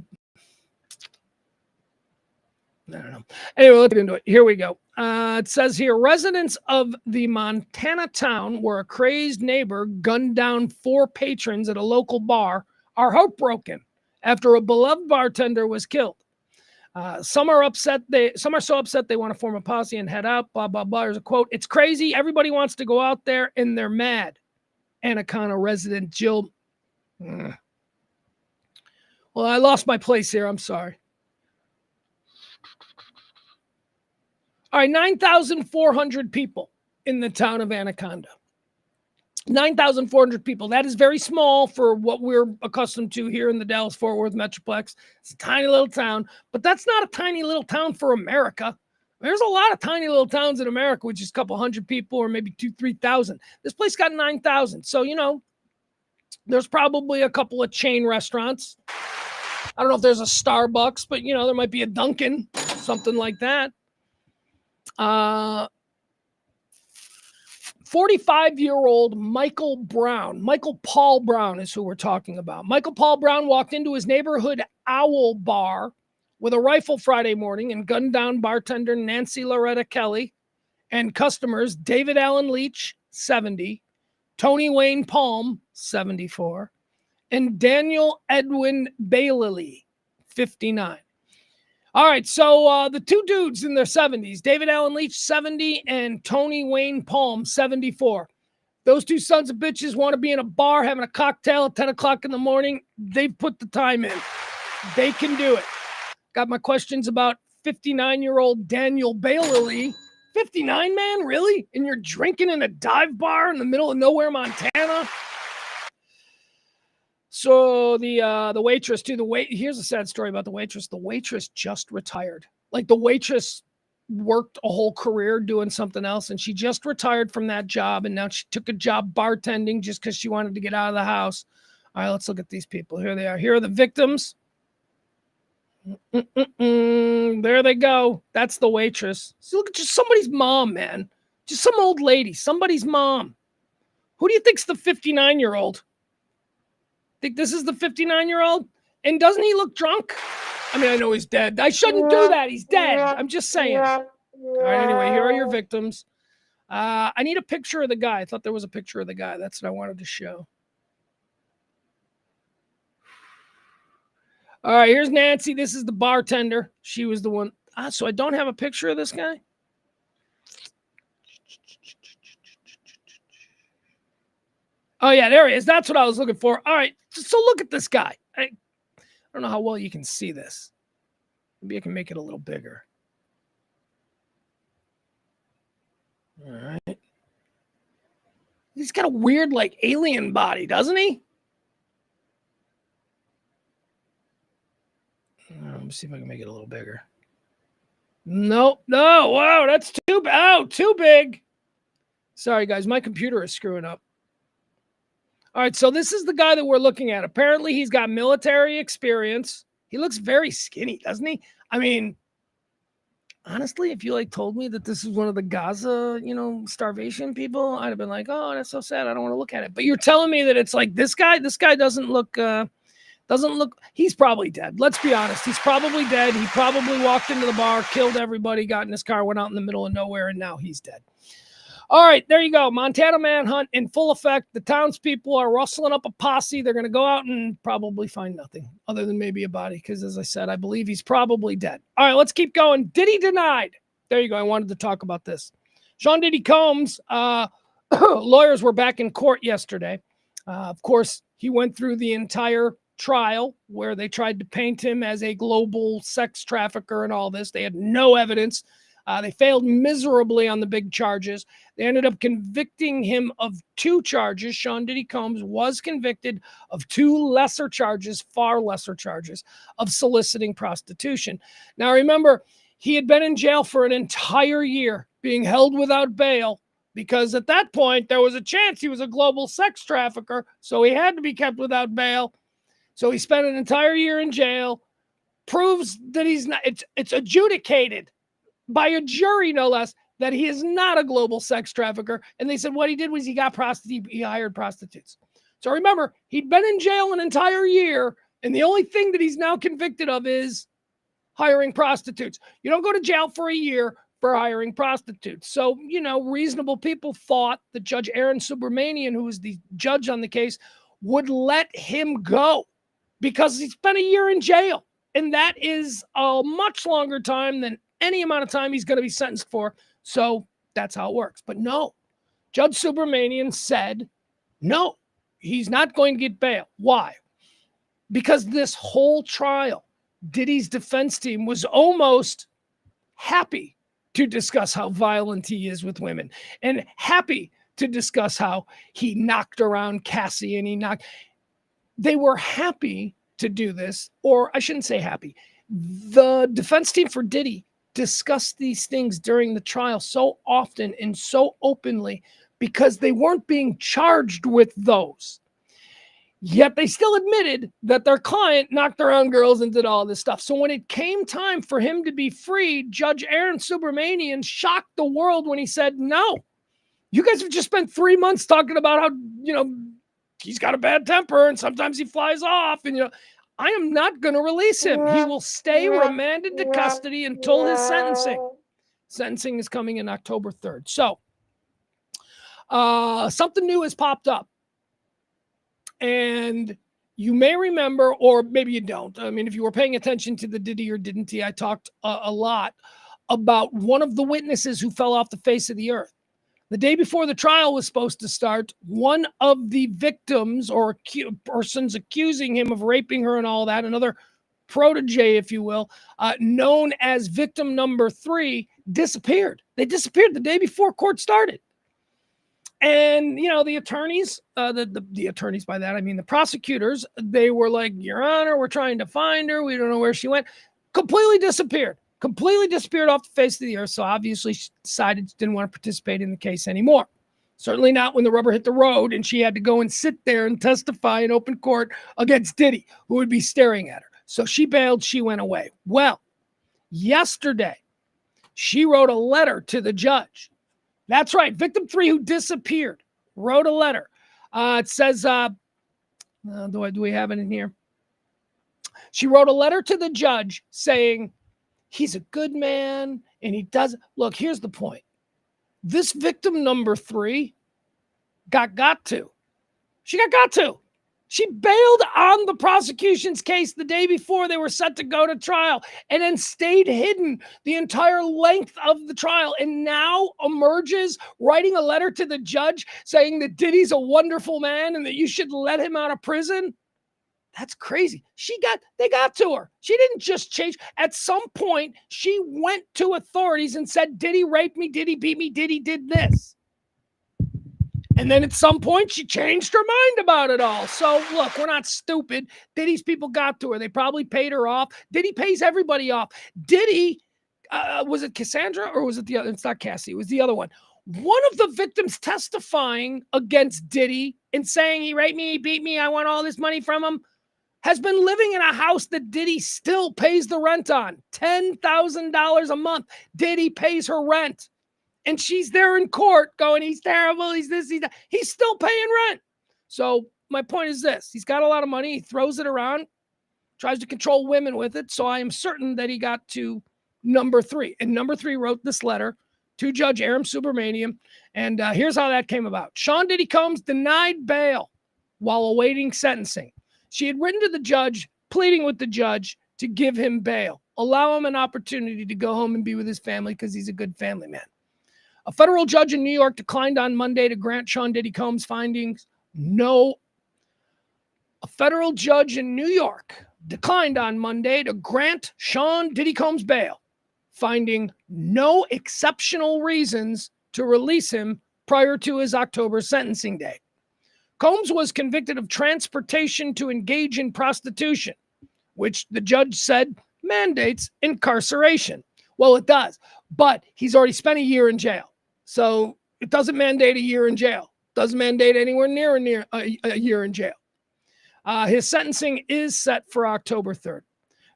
I don't know. Anyway, let's get into it. Here we go. It says here, residents of the Montana town where a crazed neighbor gunned down 4 patrons at a local bar are heartbroken after a beloved bartender was killed. Some are upset. Some are so upset they want to form a posse and head out. Blah blah blah. There's a quote. It's crazy. Everybody wants to go out there and they're mad. Anaconda resident Jill. Well, I lost my place here. I'm sorry. All right, 9,400 people in the town of Anaconda. 9,400 people. That is very small for what we're accustomed to here in the Dallas-Fort Worth Metroplex. It's a tiny little town, but that's not a tiny little town for America. There's a lot of tiny little towns in America with just a couple hundred people or maybe 2,000-3,000. This place got 9,000. So, there's probably a couple of chain restaurants. I don't know if there's a Starbucks, but, there might be a Dunkin', something like that. 45-year-old Michael Paul Brown is who we're talking about. Michael Paul Brown walked into his neighborhood Owl Bar with a rifle Friday morning and gunned down bartender Nancy Loretta Kelly and customers David Allen Leach, 70, Tony Wayne Palm, 74, and Daniel Edwin Bailey, 59. All right, so the 2 dudes in their 70s, David Allen Leach, 70, and Tony Wayne Palm, 74. Those 2 sons of bitches want to be in a bar having a cocktail at 10 o'clock in the morning. They've put the time in. They can do it. Got my questions about 59-year-old Daniel Bailey, 59, man, really? And you're drinking in a dive bar in the middle of nowhere, Montana? So the waitress too. Here's a sad story about the waitress. The waitress just retired. Like the waitress worked a whole career doing something else, and she just retired from that job, and now she took a job bartending just because she wanted to get out of the house. All right, let's look at these people. Here they are. Here are the victims. There they go. That's the waitress. So look at just somebody's mom, man. Just some old lady. Somebody's mom. Who do you think's the 59-year-old? Think this is the 59-year-old? And doesn't he look drunk? I mean, I know he's dead. I shouldn't do that. He's dead. I'm just saying. All right, anyway, here are your victims. I need a picture of the guy. I thought there was a picture of the guy. That's what I wanted to show. All right, here's Nancy. This is the bartender. She was the one. So I don't have a picture of this guy? Oh, yeah, there he is. That's what I was looking for. All right, so look at this guy. I don't know how well you can see this. Maybe I can make it a little bigger. All right. He's got a weird, like, alien body, doesn't he? Let me see if I can make it a little bigger. Nope. No. Wow, that's too big. Sorry, guys. My computer is screwing up. All right, so this is the guy that we're looking at. Apparently, he's got military experience. He looks very skinny, doesn't he? I mean, honestly, if you like told me that this is one of the Gaza, starvation people, I'd have been like, oh, that's so sad. I don't want to look at it. But you're telling me that it's like this guy doesn't look, he's probably dead. Let's be honest. He's probably dead. He probably walked into the bar, killed everybody, got in his car, went out in the middle of nowhere, and now he's dead. All right, there you go. Montana manhunt in full effect. The townspeople are rustling up a posse. They're going to go out and probably find nothing other than maybe a body because, as I said, I believe he's probably dead. All right, let's keep going. Diddy Denied. There you go. I wanted to talk about this. Sean Diddy Combs, lawyers were back in court yesterday. Of course, he went through the entire trial where they tried to paint him as a global sex trafficker and all this. They had no evidence. They failed miserably on the big charges. They ended up convicting him of 2 charges. Sean Diddy Combs was convicted of 2 lesser charges, far lesser charges, of soliciting prostitution. Now, remember, he had been in jail for an entire year, being held without bail, because at that point, there was a chance he was a global sex trafficker, so he had to be kept without bail. So he spent an entire year in jail, proves that he's not, it's adjudicated by a jury, no less, that he is not a global sex trafficker. And they said what he did was he hired prostitutes. So remember, he'd been in jail an entire year, and the only thing that he's now convicted of is hiring prostitutes. You don't go to jail for a year for hiring prostitutes. So, reasonable people thought that Judge Aaron Subramanian, who was the judge on the case, would let him go because he spent a year in jail. And that is a much longer time than any amount of time he's going to be sentenced for. So that's how it works. But no, Judge Subramanian said, no, he's not going to get bail. Why? Because this whole trial, Diddy's defense team was almost happy to discuss how violent he is with women and happy to discuss how he knocked around Cassie and they were happy to do this, or I shouldn't say happy. The defense team for Diddy discussed these things during the trial so often and so openly because they weren't being charged with those. Yet they still admitted that their client knocked around girls and did all this stuff. So when it came time for him to be freed, Judge Aaron Subramanian shocked the world when he said, no, you guys have just spent 3 months talking about how, he's got a bad temper and sometimes he flies off and, I am not going to release him. He will stay remanded to custody until his sentencing. Sentencing is coming in October 3rd. So something new has popped up. And you may remember, or maybe you don't. I mean, if you were paying attention to the Diddy or Didn't He, I talked a lot about one of the witnesses who fell off the face of the earth. The day before the trial was supposed to start, one of the victims or persons accusing him of raping her and all that, another protege, if you will, known as victim number 3, disappeared. They disappeared the day before court started. And, you know, the attorneys, the attorneys, by that I mean the prosecutors, they were like, Your Honor, we're trying to find her. We don't know where she went. Completely disappeared off the face of the earth. So obviously she decided she didn't want to participate in the case anymore. Certainly not when the rubber hit the road and she had to go and sit there and testify in open court against Diddy, who would be staring at her. So she bailed, she went away. Well, yesterday, she wrote a letter to the judge. That's right, victim 3 who disappeared wrote a letter. It says, do we have it in here? She wrote a letter to the judge saying, he's a good man and he does. Look, here's the point. This victim number 3 got to. She got to. She bailed on the prosecution's case the day before they were set to go to trial and then stayed hidden the entire length of the trial and now emerges writing a letter to the judge saying that Diddy's a wonderful man and that you should let him out of prison. That's crazy. They got to her. She didn't just change. At some point, she went to authorities and said, Diddy raped me, Diddy beat me, Diddy did this. And then at some point, she changed her mind about it all. So, look, we're not stupid. Diddy's people got to her. They probably paid her off. Diddy pays everybody off. Diddy, was it Cassandra or was it the other? It's not Cassie. It was the other one. One of the victims testifying against Diddy and saying he raped me, he beat me, I want all this money from him, has been living in a house that Diddy still pays the rent on. $10,000 a month. Diddy pays her rent. And she's there in court going, he's terrible, he's this, he's that. He's still paying rent. So my point is this. He's got a lot of money. He throws it around, tries to control women with it. So I am certain that he got to number 3. And number 3 wrote this letter to Judge Aaron Subramanian. And here's how that came about. Sean Diddy Combs denied bail while awaiting sentencing. She had written to the judge, pleading with the judge to give him bail, allow him an opportunity to go home and be with his family because he's a good family man. A federal judge in New York declined on Monday to grant Sean Diddy Combs findings. A federal judge in New York declined on Monday to grant Sean Diddy Combs bail, finding no exceptional reasons to release him prior to his October sentencing day. Combs was convicted of transportation to engage in prostitution, which the judge said mandates incarceration. Well, it does, but he's already spent a year in jail. So it doesn't mandate a year in jail. Doesn't mandate anywhere near a year in jail. His sentencing is set for October 3rd.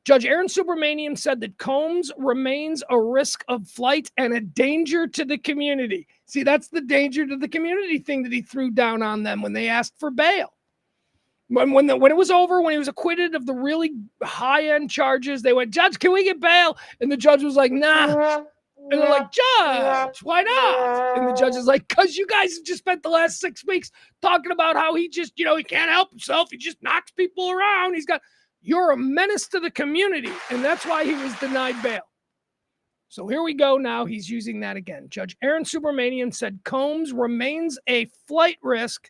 Judge Aaron Subramanian said that Combs remains a risk of flight and a danger to the community. See, that's the danger to the community thing that he threw down on them when they asked for bail. When it was over, when he was acquitted of the really high-end charges, they went, Judge, can we get bail? And the judge was like, nah. And they're like, Judge, why not? And the judge is like, because you guys have just spent the last 6 weeks talking about how he just, he can't help himself. He just knocks people around. You're a menace to the community. And that's why he was denied bail. So here we go now. He's using that again. Judge Aaron Subramanian said Combs remains a flight risk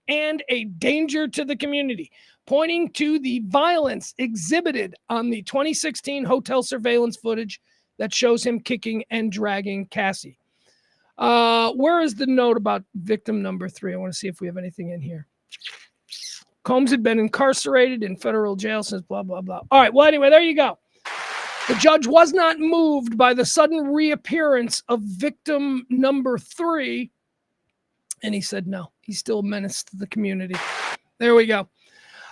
and a danger to the community, pointing to the violence exhibited on the 2016 hotel surveillance footage that shows him kicking and dragging Cassie. Where is the note about victim number 3? I want to see if we have anything in here. Combs had been incarcerated in federal jail since blah, blah, blah. All right, well, anyway, there you go. The judge was not moved by the sudden reappearance of victim number 3. And he said, no, he's still a menace to the community. There we go.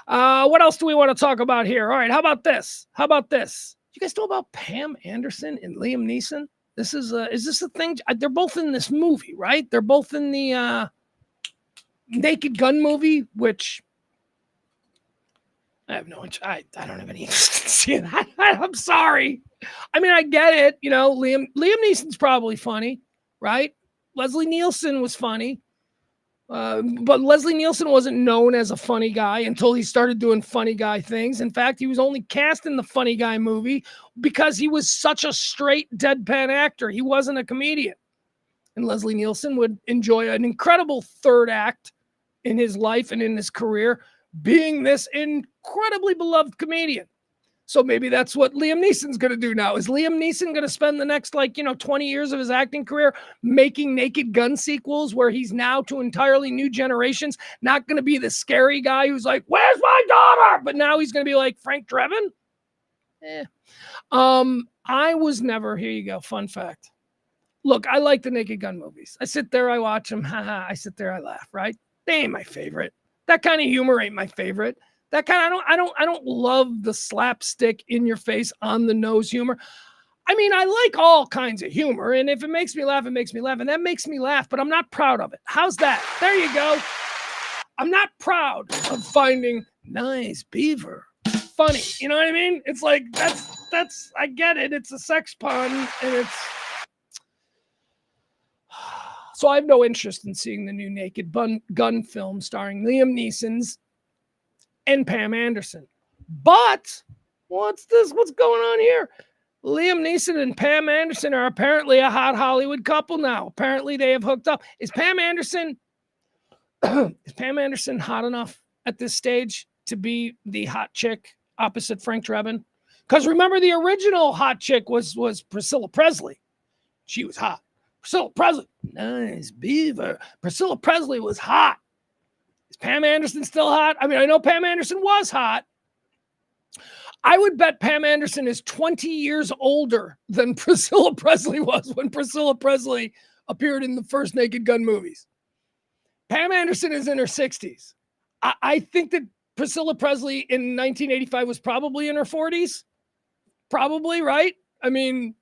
What else do we want to talk about here? All right, how about this? You guys know about Pam Anderson and Liam Neeson? Is this a thing? They're both in this movie, right? They're both in the Naked Gun movie, which I have no interest. I don't have any interest in seeing that. I'm sorry. I mean, I get it. Liam Neeson's probably funny, right? Leslie Nielsen was funny. But Leslie Nielsen wasn't known as a funny guy until he started doing funny guy things. In fact, he was only cast in the funny guy movie because he was such a straight deadpan actor. He wasn't a comedian. And Leslie Nielsen would enjoy an incredible third act in his life and in his career, being this incredibly beloved comedian. So maybe that's what Liam Neeson's going to do now. Is Liam Neeson going to spend the next 20 years of his acting career making Naked Gun sequels where he's now to entirely new generations, not going to be the scary guy who's like, where's my daughter? But now he's going to be like Frank Drebin. I was never, here you go. Fun fact. Look, I like the Naked Gun movies. I sit there, I watch them. I sit there, I laugh, right? They ain't my favorite. That kind of humor ain't my favorite. That kind of, I don't love the slapstick in your face on the nose humor. I mean, I like all kinds of humor, and if it makes me laugh, it makes me laugh, and that makes me laugh, but I'm not proud of it. How's that? There you go. I'm not proud of finding nice beaver funny. You know what I mean? It's like, that's, I get it. It's a sex pun, and it's, so I have no interest in seeing the new Naked Gun film starring Liam Neeson's and Pam Anderson. But what's this? What's going on here? Liam Neeson and Pam Anderson are apparently a hot Hollywood couple now. Apparently they have hooked up. Is Pam Anderson hot enough at this stage to be the hot chick opposite Frank Drebin? Because remember, the original hot chick was Priscilla Presley. She was hot. Priscilla Presley, nice beaver. Priscilla Presley was hot. Is Pam Anderson still hot? I mean, I know Pam Anderson was hot. I would bet Pam Anderson is 20 years older than Priscilla Presley was when Priscilla Presley appeared in the first Naked Gun movies. Pam Anderson is in her 60s. I think that Priscilla Presley in 1985 was probably in her 40s. Probably, right? I mean,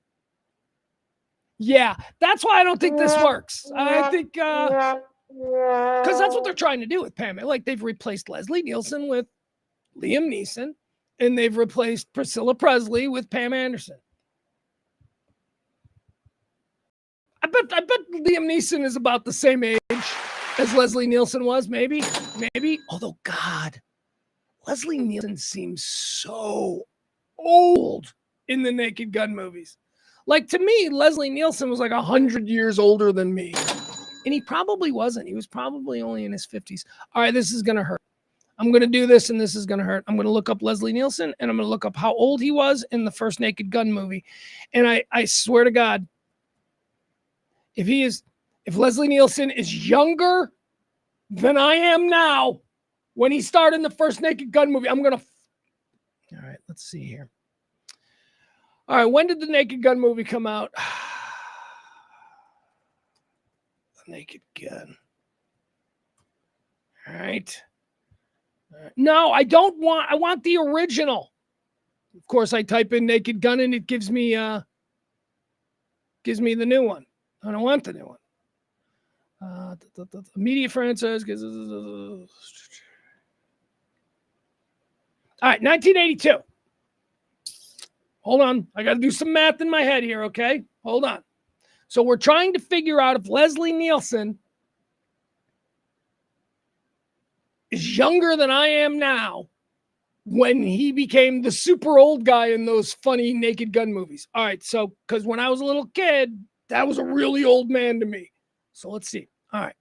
yeah, that's why I don't think this works. I think, because that's what they're trying to do with Pam. Like, they've replaced Leslie Nielsen with Liam Neeson, and they've replaced Priscilla Presley with Pam Anderson. I bet Liam Neeson is about the same age as Leslie Nielsen was, maybe. Although, God, Leslie Nielsen seems so old in the Naked Gun movies. Like, to me, Leslie Nielsen was like 100 years older than me. And he probably wasn't. He was probably only in his 50s. All right, this is going to hurt. I'm going to do this, and this is going to hurt. I'm going to look up Leslie Nielsen, and I'm going to look up how old he was in the first Naked Gun movie. And I swear to God, if Leslie Nielsen is younger than I am now when he started in the first Naked Gun movie, I'm going to... All right, let's see here. All right, when did the Naked Gun movie come out? The Naked Gun. All right. No, I don't want, I want the original. Of course, I type in Naked Gun and it gives me the new one. I don't want the new one. Media franchise. All right, 1982. Hold on. I got to do some math in my head here, okay? Hold on. So we're trying to figure out if Leslie Nielsen is younger than I am now when he became the super old guy in those funny Naked Gun movies. All right, so because when I was a little kid, that was a really old man to me. So let's see. All right.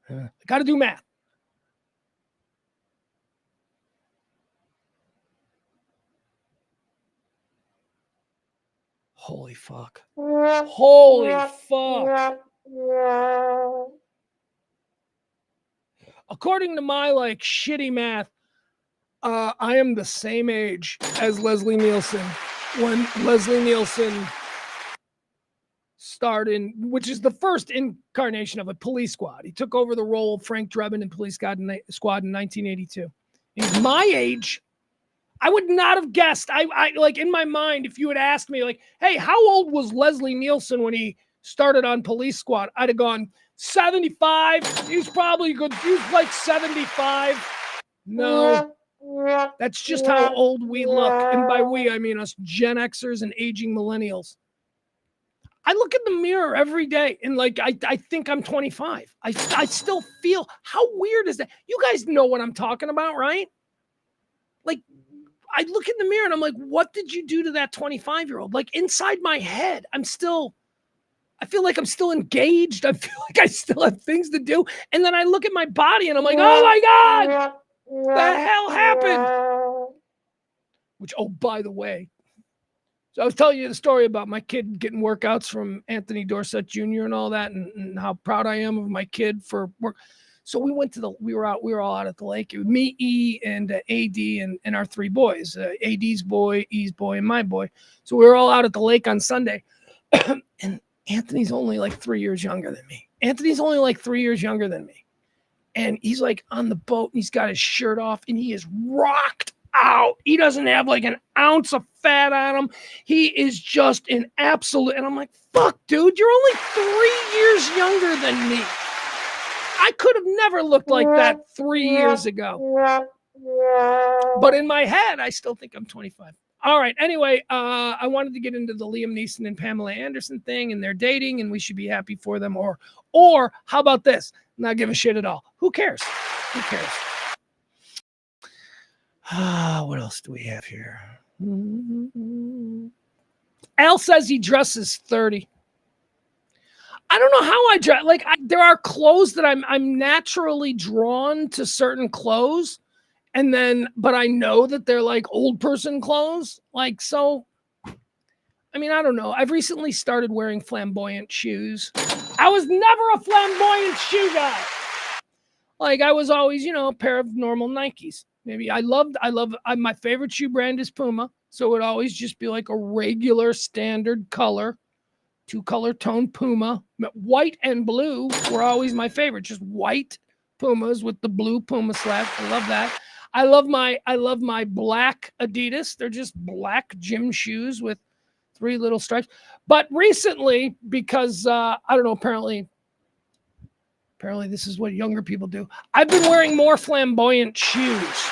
I got to do math. Holy fuck. Holy fuck. According to my shitty math, I am the same age as Leslie Nielsen when Leslie Nielsen starred in, which is the first incarnation of a Police Squad. He took over the role of Frank Drebin in Police Squad in 1982. He's my age. I would not have guessed. I like, in my mind, if you had asked me, like, hey, how old was Leslie Nielsen when he started on Police Squad? I'd have gone 75. He's probably good. He's like 75. No, that's just how old we look. And by we, I mean us Gen Xers and aging millennials. I look in the mirror every day and I think I'm 25. I still feel, how weird is that? You guys know what I'm talking about, right? Like, I look in the mirror and I'm like, what did you do to that 25-year-old? Like, inside my head, I feel like I'm still engaged. I feel like I still have things to do. And then I look at my body and I'm like, oh my God, the hell happened? which, oh, by the way, so I was telling you the story about my kid getting workouts from Anthony Dorsett Jr. and all that, and how proud I am of my kid for work. So we were all out at the lake. It was me, E, and AD, and our three boys, AD's boy, E's boy, and my boy. So we were all out at the lake on Sunday. And Anthony's only like 3 years younger than me. And he's like on the boat, and he's got his shirt off, and he is rocked out. He doesn't have like an ounce of fat on him. He is just an absolute. And I'm like, fuck, dude, you're only 3 years younger than me. I could have never looked like that 3 years ago. But in my head, I still think I'm 25. All right. Anyway, I wanted to get into the Liam Neeson and Pamela Anderson thing, and they're dating, and we should be happy for them. Or how about this? Not give a shit at all. Who cares? What else do we have here? Al says he dresses 30. I don't know how I dress. Like, there are clothes that I'm naturally drawn to certain clothes, but I know that they're like old person clothes. Like, so, I mean, I don't know. I've recently started wearing flamboyant shoes. I was never a flamboyant shoe guy. Like, I was always, a pair of normal Nikes. Maybe my favorite shoe brand is Puma. So it would always just be like a regular standard color, 2-color tone Puma. White and blue were always my favorite. Just white Pumas with the blue Puma slacks. I love that. I love my black Adidas. They're just black gym shoes with 3 little stripes. But recently, because I don't know, apparently this is what younger people do. I've been wearing more flamboyant shoes.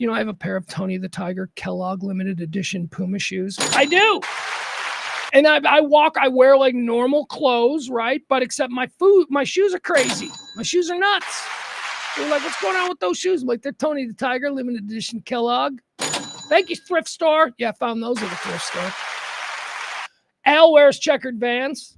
I have a pair of Tony the Tiger Kellogg limited edition Puma shoes. I do. And I wear like normal clothes, right? But except my shoes are crazy. My shoes are nuts. They're like, what's going on with those shoes? I'm like, they're Tony the Tiger limited edition Kellogg. Thank you, thrift store. Yeah, I found those at the thrift store. Al wears checkered Vans.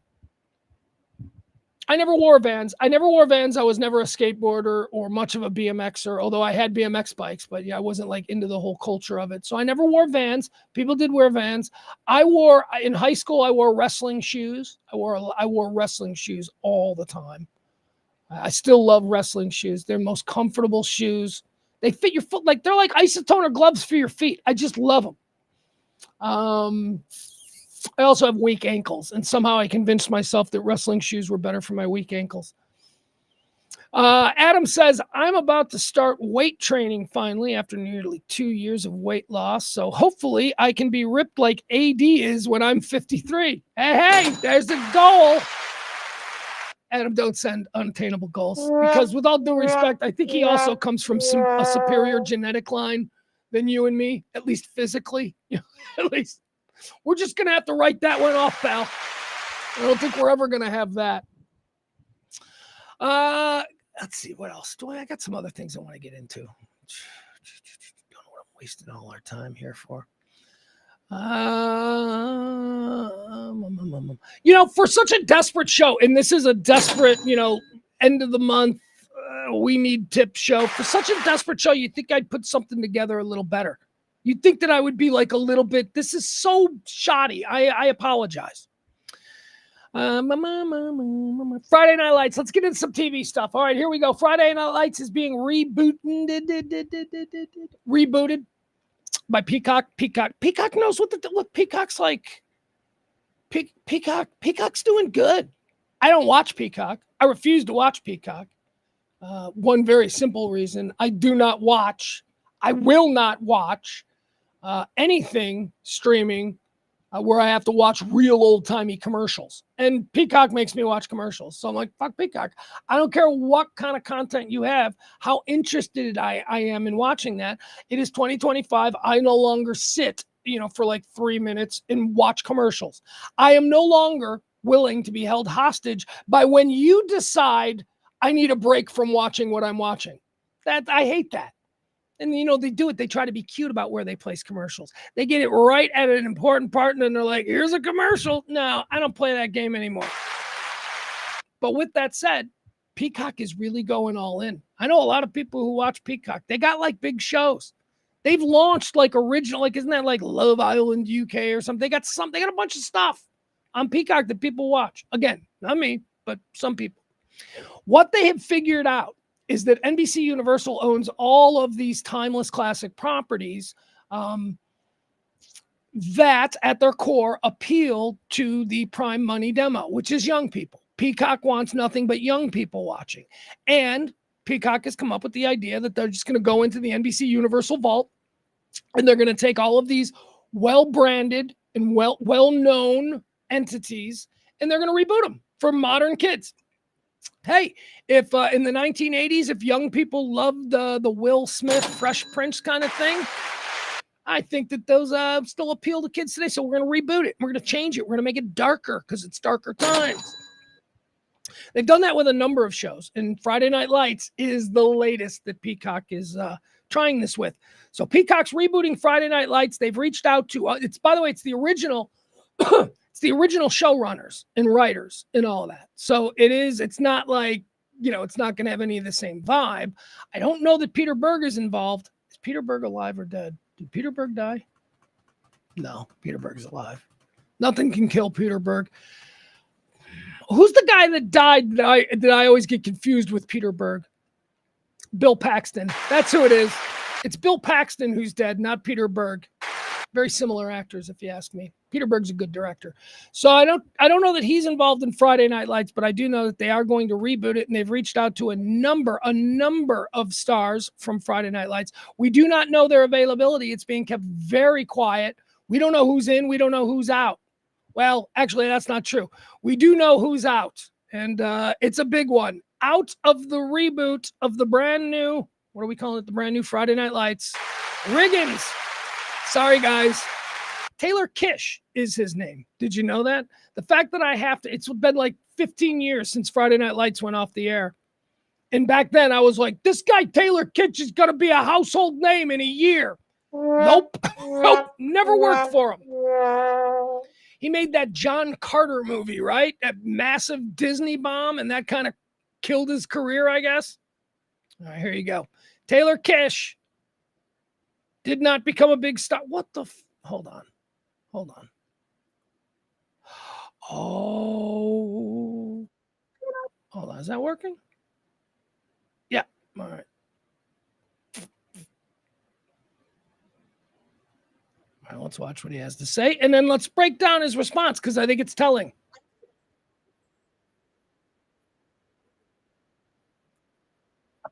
I never wore Vans. I was never a skateboarder or much of a BMXer, although I had BMX bikes, but yeah, I wasn't like into the whole culture of it. So I never wore Vans. People did wear Vans. In high school, I wore wrestling shoes. I wore wrestling shoes all the time. I still love wrestling shoes. They're the most comfortable shoes. They fit your foot. They're like isotoner gloves for your feet. I just love them. I also have weak ankles, and somehow I convinced myself that wrestling shoes were better for my weak ankles. Adam says, I'm about to start weight training finally after nearly 2 years of weight loss. So hopefully I can be ripped like AD is when I'm 53. Hey, there's the goal. Adam, don't send unattainable goals, because with all due respect, I think he also comes from a superior genetic line than you and me, at least physically, at least. We're just going to have to write that one off, pal. I don't think we're ever going to have that. Let's see. What else? I got some other things I want to get into. Don't know what I'm wasting all our time here for. For such a desperate show, and this is a desperate, end of the month, we need tip show. For such a desperate show, you'd think I'd put something together a little better. You'd think that I would be like a little bit, this is so shoddy. I apologize. Friday Night Lights. Let's get into some TV stuff. All right, here we go. Friday Night Lights is being rebooted by Peacock. Peacock knows what Peacock's like. Peacock's doing good. I don't watch Peacock. I refuse to watch Peacock. One very simple reason. I will not watch anything streaming where I have to watch real old-timey commercials. And Peacock makes me watch commercials. So I'm like, fuck Peacock. I don't care what kind of content you have, how interested I am in watching that. It is 2025. I no longer sit, for like 3 minutes and watch commercials. I am no longer willing to be held hostage by when you decide I need a break from watching what I'm watching. I hate that. And, they do it. They try to be cute about where they place commercials. They get it right at an important part, and then they're like, here's a commercial. No, I don't play that game anymore. But with that said, Peacock is really going all in. I know a lot of people who watch Peacock. They got like big shows. They've launched like original, like isn't that like Love Island UK or something? They got a bunch of stuff on Peacock that people watch. Again, not me, but some people. What they have figured out is that NBC Universal owns all of these timeless classic properties that at their core appeal to the prime money demo, which is young people. Peacock wants nothing but young people watching. And Peacock has come up with the idea that they're just going to go into the NBC Universal vault and they're going to take all of these well-branded and well-known entities and they're going to reboot them for modern kids. Hey, if in the 1980s, if young people loved the Will Smith Fresh Prince kind of thing, I think that those still appeal to kids today. So we're going to reboot it. We're going to change it. We're going to make it darker because it's darker times. They've done that with a number of shows, and Friday Night Lights is the latest that Peacock is trying this with. So Peacock's rebooting Friday Night Lights. They've reached out to by the way, it's the original it's the original showrunners and writers and all of that. So it's not like, it's not going to have any of the same vibe. I don't know that Peter Berg is involved. Is Peter Berg alive or dead? Did Peter Berg die? No, Peter Berg's alive. Nothing can kill Peter Berg. Who's the guy that died that I always get confused with Peter Berg? Bill Paxton. That's who it is. It's Bill Paxton who's dead, not Peter Berg. Very similar actors, if you ask me. Peter Berg's a good director. So I don't know that he's involved in Friday Night Lights, but I do know that they are going to reboot it, and they've reached out to a number of stars from Friday Night Lights. We do not know their availability. It's being kept very quiet. We don't know who's in. We don't know who's out. Well, actually, that's not true. We do know who's out, and it's a big one. Out of the reboot of the brand new, what are we calling it? The brand new Friday Night Lights. Riggins. Sorry, guys. Taylor Kitsch is his name. Did you know that? The fact that it's been like 15 years since Friday Night Lights went off the air. And back then I was like, this guy Taylor Kitsch is going to be a household name in a year. Nope. Never worked for him. He made that John Carter movie, right? That massive Disney bomb, and that kind of killed his career, I guess. All right, here you go. Taylor Kitsch did not become a big star. What the? Hold on. Oh. Hold on. Is that working? Yeah. All right. All right, let's watch what he has to say, and then let's break down his response because I think it's telling.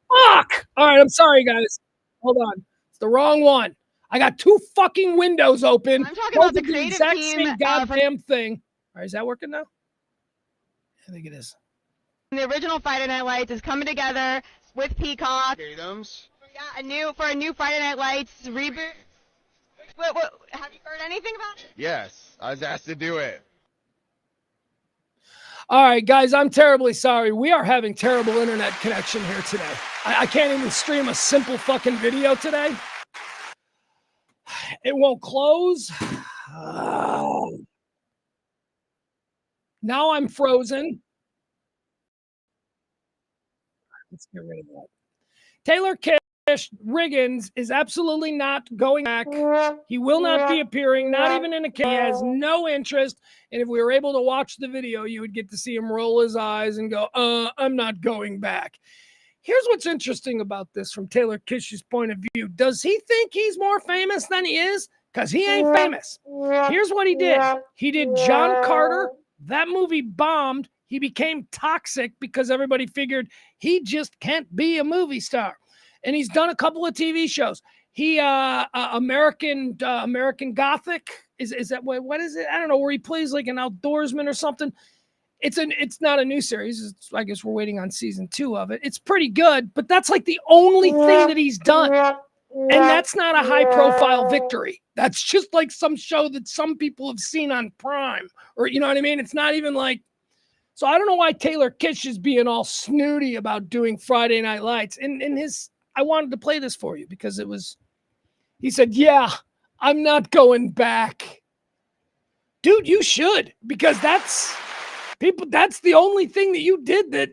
Fuck! All right, I'm sorry, guys. Hold on. It's the wrong one. I got two fucking windows open. I'm talking about the creative exact team. same goddamn thing. All right, is that working now? I think it is. The original Friday Night Lights is coming together with Peacock. Dems. Yeah, for a new Friday Night Lights reboot. What, have you heard anything about it? Yes, I was asked to do it. All right, guys, I'm terribly sorry. We are having terrible internet connection here today. I can't even stream a simple fucking video today. It won't close. Now I'm frozen. Let's get rid of that. Taylor Kitsch Riggins is absolutely not going back. He will not be appearing, not even in a case. He has no interest. And if we were able to watch the video, you would get to see him roll his eyes and go, I'm not going back. Here's what's interesting about this from Taylor Kitsch's point of view. Does he think he's more famous than he is? Because he ain't famous. Here's what he did. He did John Carter. That movie bombed. He became toxic because everybody figured he just can't be a movie star. And he's done a couple of TV shows. He American Gothic is that what is it? I don't know, where he plays like an outdoorsman or something. It's not a new series. I guess we're waiting on season 2 of it. It's pretty good, but that's like the only thing that he's done. And that's not a high profile victory. That's just like some show that some people have seen on Prime, or you know what I mean? It's not even like. So I don't know why Taylor Kitsch is being all snooty about doing Friday Night Lights. I wanted to play this for you because he said, yeah, I'm not going back. Dude, you should, because that's the only thing that you did that,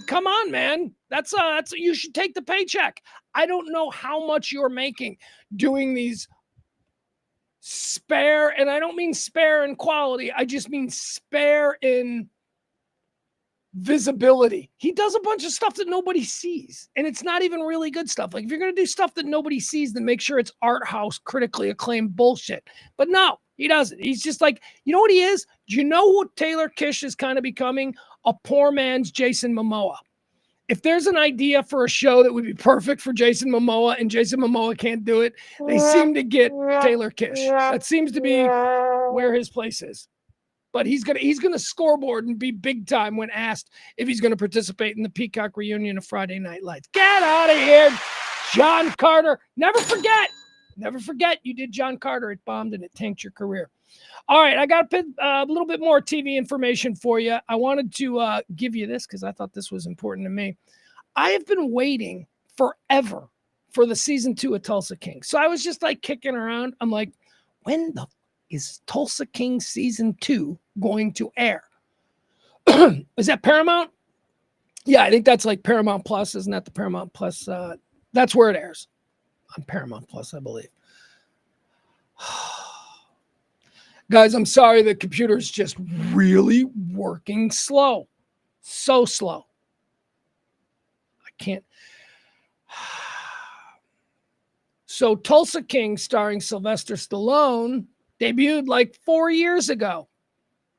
come on, man. That's you should take the paycheck. I don't know how much you're making doing these spare, and I don't mean spare in quality. I just mean spare in visibility. He does a bunch of stuff that nobody sees, and it's not even really good stuff. Like, if you're going to do stuff that nobody sees, then make sure it's art house critically acclaimed bullshit. But no, he doesn't. He's just like, you know what he is? Do you know what Taylor Kish is kind of becoming? A poor man's Jason Momoa. If there's an idea for a show that would be perfect for Jason Momoa and Jason Momoa can't do it, they seem to get Taylor Kish. That seems to be where his place is. But he's gonna scoreboard and be big time when asked if he's gonna participate in the Peacock reunion of Friday Night Lights. Get out of here, John Carter. Never forget you did John Carter. It bombed and it tanked your career. All right, I got a little bit more TV information for you. I wanted to give you this because I thought this was important to me. I have been waiting forever for the season 2 of Tulsa King. So I was just like kicking around. I'm like, when the is Tulsa King season 2 going to air? Is that Paramount? Yeah, I think that's like Paramount Plus. Isn't that the Paramount Plus? That's where it airs. On Paramount Plus, I believe. Guys, I'm sorry, the computer's just really working slow. So slow. I can't. So Tulsa King, starring Sylvester Stallone, debuted like 4 years ago.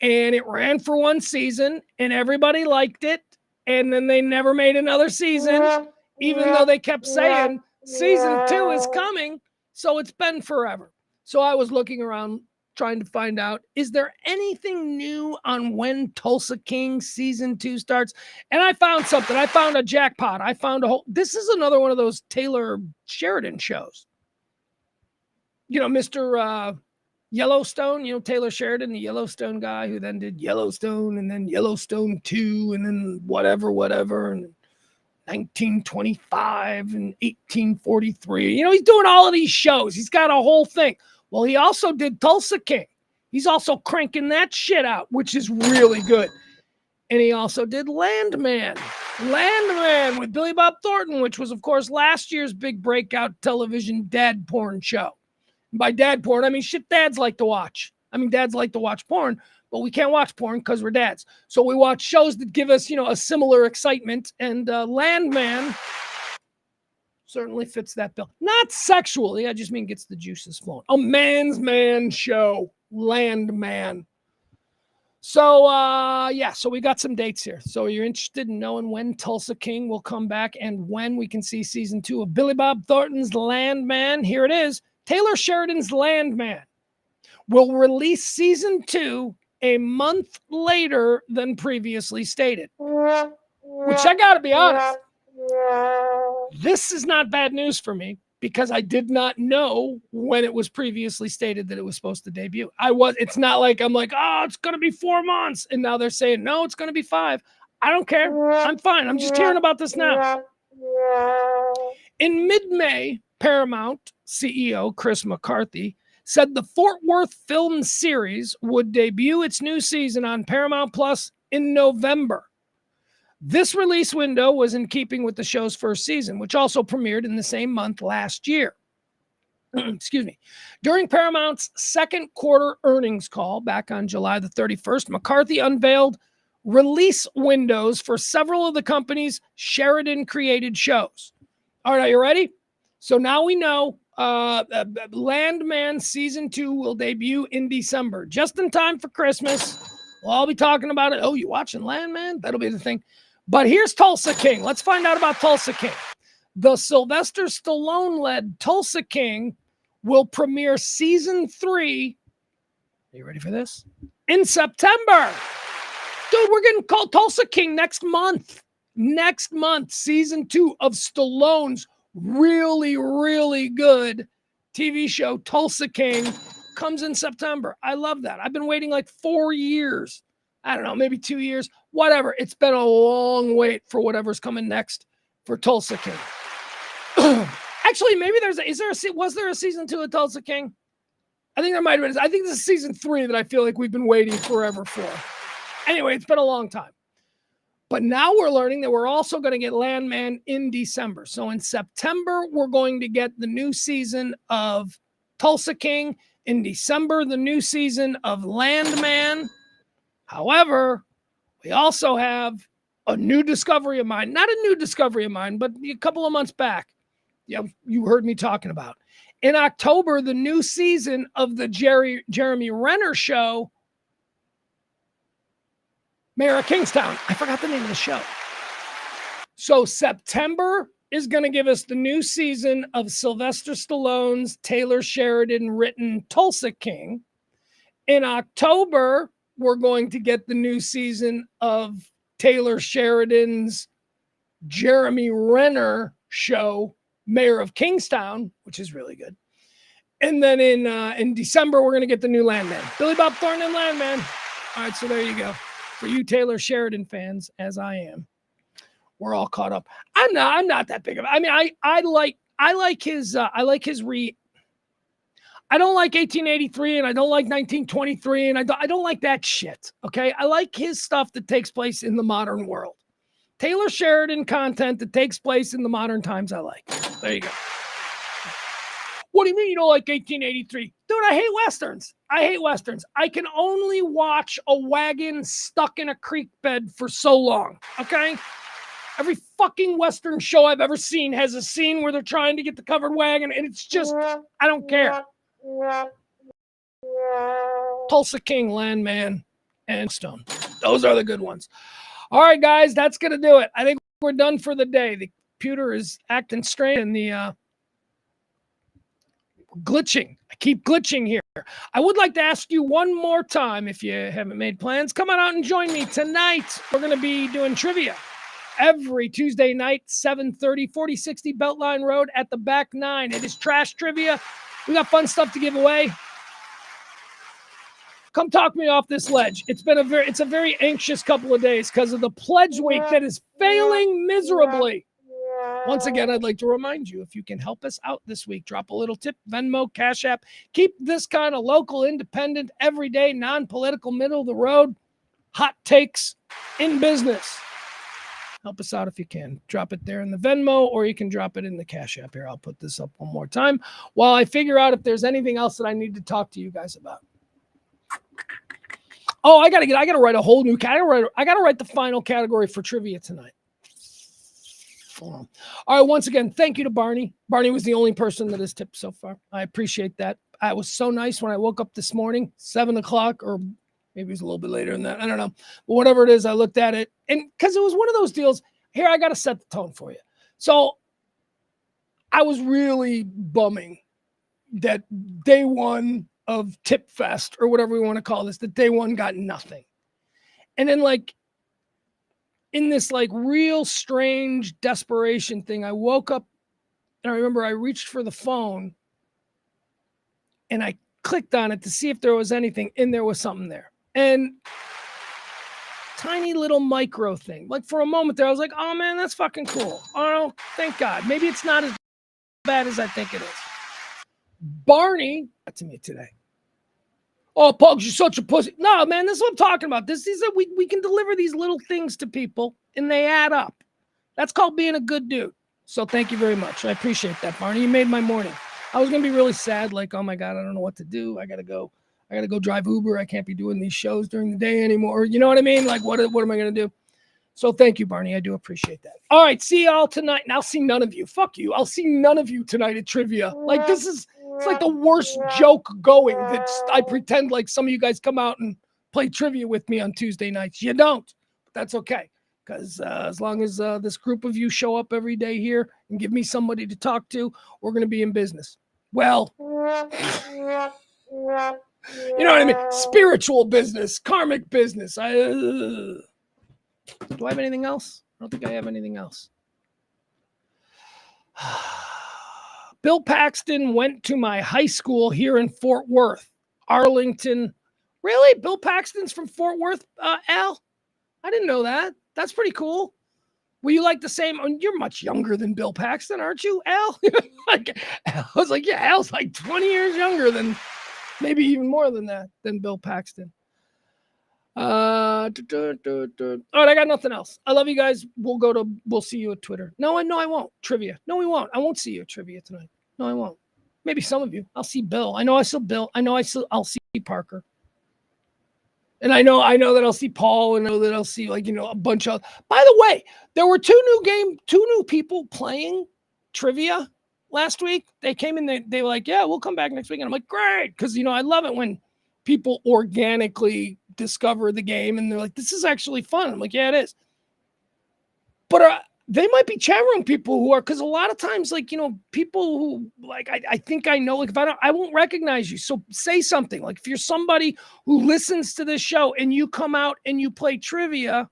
And it ran for one season, and everybody liked it. And then they never made another season, even though they kept saying season 2 is coming. So it's been forever. So I was looking around trying to find out, is there anything new on when Tulsa King season 2 starts? And I found something. I found a jackpot. I found this is another one of those Taylor Sheridan shows. You know, Mr. Yellowstone, you know, Taylor Sheridan, the Yellowstone guy who then did Yellowstone and then Yellowstone 2 and then whatever, and 1925 and 1843. You know, he's doing all of these shows. He's got a whole thing. Well, he also did Tulsa King. He's also cranking that shit out, which is really good. And he also did Landman. Landman with Billy Bob Thornton, which was, of course, last year's big breakout television dad porn show. And by dad porn, I mean shit dads like to watch. I mean, dads like to watch porn, but we can't watch porn because we're dads. So we watch shows that give us, you know, a similar excitement. And Landman certainly fits that bill. Not sexually, I just mean gets the juices flowing. A man's man show, Landman. So, so we got some dates here. So you're interested in knowing when Tulsa King will come back and when we can see season 2 of Billy Bob Thornton's Landman. Here it is. Taylor Sheridan's Landman will release season 2 a month later than previously stated. Which I got to be honest, this is not bad news for me because I did not know when it was previously stated that it was supposed to debut. It's not like I'm like, oh, it's going to be 4 months. And now they're saying, no, it's going to be 5. I don't care. I'm fine. I'm just hearing about this now. In mid-May, Paramount CEO Chris McCarthy said the Fort Worth film series would debut its new season on Paramount Plus in November. This release window was in keeping with the show's first season, which also premiered in the same month last year. Excuse me. During Paramount's second quarter earnings call back on July the 31st, McCarthy unveiled release windows for several of the company's Sheridan-created shows. All right, are you ready? So now we know Landman Season 2 will debut in December, just in time for Christmas. We'll all be talking about it. Oh, you watching Landman? That'll be the thing. But here's Tulsa King. Let's find out about Tulsa King. The Sylvester Stallone-led Tulsa King will premiere Season 3. Are you ready for this? In September. Dude, we're getting called Tulsa King next month. Next month, Season 2 of Stallone's really, really good TV show, Tulsa King, comes in September. I love that. I've been waiting like 4 years. I don't know, maybe 2 years, whatever. It's been a long wait for whatever's coming next for Tulsa King. Actually, maybe was there a season 2 of Tulsa King? I think there might have been. I think this is season 3 that I feel like we've been waiting forever for. Anyway, it's been a long time. But now we're learning that we're also going to get Landman in December. So in September, we're going to get the new season of Tulsa King. In December, the new season of Landman. However, we also have a new discovery of mine. Not a new discovery of mine, but a couple of months back. Yeah, you heard me talking about. In October, the new season of the Jeremy Renner show, Mayor of Kingstown. I forgot the name of the show. So September is going to give us the new season of Sylvester Stallone's Taylor Sheridan written Tulsa King. In October, we're going to get the new season of Taylor Sheridan's Jeremy Renner show, Mayor of Kingstown, which is really good. And then in December, we're going to get the new Landman. Billy Bob Thornton and Landman. All right, so there you go. For you Taylor Sheridan fans, as I am, we're all caught up. I'm not that big of. I mean, I like his I don't like 1883 and I don't like 1923 and I don't like that shit. Okay, I like his stuff that takes place in the modern world. Taylor Sheridan content that takes place in the modern times. I like. There you go. What do you mean you don't like 1883? Dude, I hate Westerns. I can only watch a wagon stuck in a creek bed for so long, okay? Every fucking Western show I've ever seen has a scene where they're trying to get the covered wagon, and it's just, I don't care. Tulsa King, Landman, and Stone. Those are the good ones. All right, guys, that's going to do it. I think we're done for the day. The computer is acting strange, and the glitching. I keep glitching here. I would like to ask you one more time, if you haven't made plans, come on out and join me tonight. We're going to be doing trivia every Tuesday night, 7:30, 4060 Beltline Road at the back 9. It is trash trivia. We got fun stuff to give away. Come talk me off this ledge. It's a very anxious couple of days because of the pledge week that is failing miserably. Once again, I'd like to remind you, if you can help us out this week, drop a little tip, Venmo, Cash App. Keep this kind of local, independent, everyday, non-political, middle-of-the-road hot takes in business. Help us out if you can. Drop it there in the Venmo, or you can drop it in the Cash App here. I'll put this up one more time while I figure out if there's anything else that I need to talk to you guys about. Oh, I gotta write a whole new category. I gotta write the final category for trivia tonight. All right, once again, thank you to Barney. Barney was the only person that has tipped so far. I appreciate that. I was so nice when I woke up this morning, 7 o'clock, or maybe it was a little bit later than that. I don't know. But whatever it is, I looked at it. And because it was one of those deals, here, I got to set the tone for you. So I was really bumming that day one of Tip Fest, or whatever we want to call this, that day one got nothing. And then, like, in this like real strange desperation thing, I woke up and I remember I reached for the phone and I clicked on it to see if there was anything, and there was something there. And tiny little micro thing. Like for a moment there, I was like, oh man, that's fucking cool. Oh, thank God. Maybe it's not as bad as I think it is. Barney, got to me today. Oh, Pugs, you're such a pussy. No, man, this is what I'm talking about. This is that we can deliver these little things to people, and they add up. That's called being a good dude. So thank you very much. I appreciate that, Barney. You made my morning. I was going to be really sad, like, oh, my God, I don't know what to do. I got to go drive Uber. I can't be doing these shows during the day anymore. You know what I mean? Like, what am I going to do? So thank you, Barney. I do appreciate that. All right, see y'all tonight. And I'll see none of you. Fuck you. I'll see none of you tonight at trivia. Like, it's like the worst joke going that I pretend like some of you guys come out and play trivia with me on Tuesday nights. You don't. But that's okay. Because as long as this group of you show up every day here and give me somebody to talk to, we're going to be in business. Well, you know what I mean? Spiritual business, karmic business. Do I have anything else? I don't think I have anything else. Bill Paxton went to my high school here in Fort Worth, Arlington. Really? Bill Paxton's from Fort Worth, Al? I didn't know that. That's pretty cool. Were you like the same? You're much younger than Bill Paxton, aren't you, Al? I was like, yeah, Al's like 20 years younger than, maybe even more than that, than Bill Paxton. All right, I got nothing else. I love you guys. We'll see you at Twitter. No, I won't. Trivia. No, we won't. I won't see you at trivia tonight. No, I won't. Maybe some of you. I'll see Bill. I know I saw Bill. I'll see Parker. And I know that I'll see Paul, and I know that I'll see a bunch of. By the way, there were two new people playing trivia last week. They came in, they were like, yeah, we'll come back next week. And I'm like, great. Because I love it when people organically discover the game and they're like, this is actually fun. I'm like, yeah, it is. But they might be chat room people who are, because a lot of times, people who I think I know, if I won't recognize you. So say something. Like if you're somebody who listens to this show and you come out and you play trivia,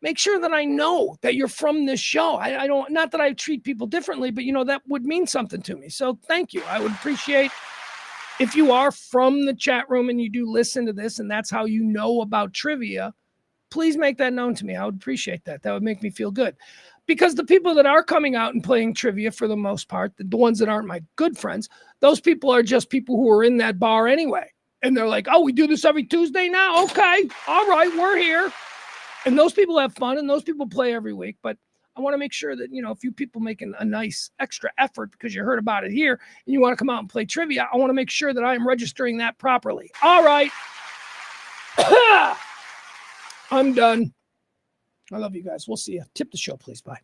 make sure that I know that you're from this show. I don't, not that I treat people differently, but that would mean something to me. So thank you. I would appreciate if you are from the chat room and you do listen to this and that's how you know about trivia, please make that known to me. I would appreciate that. That would make me feel good. Because the people that are coming out and playing trivia for the most part, the ones that aren't my good friends, those people are just people who are in that bar anyway. And they're like, oh, we do this every Tuesday now? Okay. All right, we're here. And those people have fun and those people play every week. But I want to make sure that, if you people making a nice extra effort because you heard about it here and you want to come out and play trivia, I want to make sure that I am registering that properly. All right. I'm done. I love you guys. We'll see you. Tip the show, please. Bye.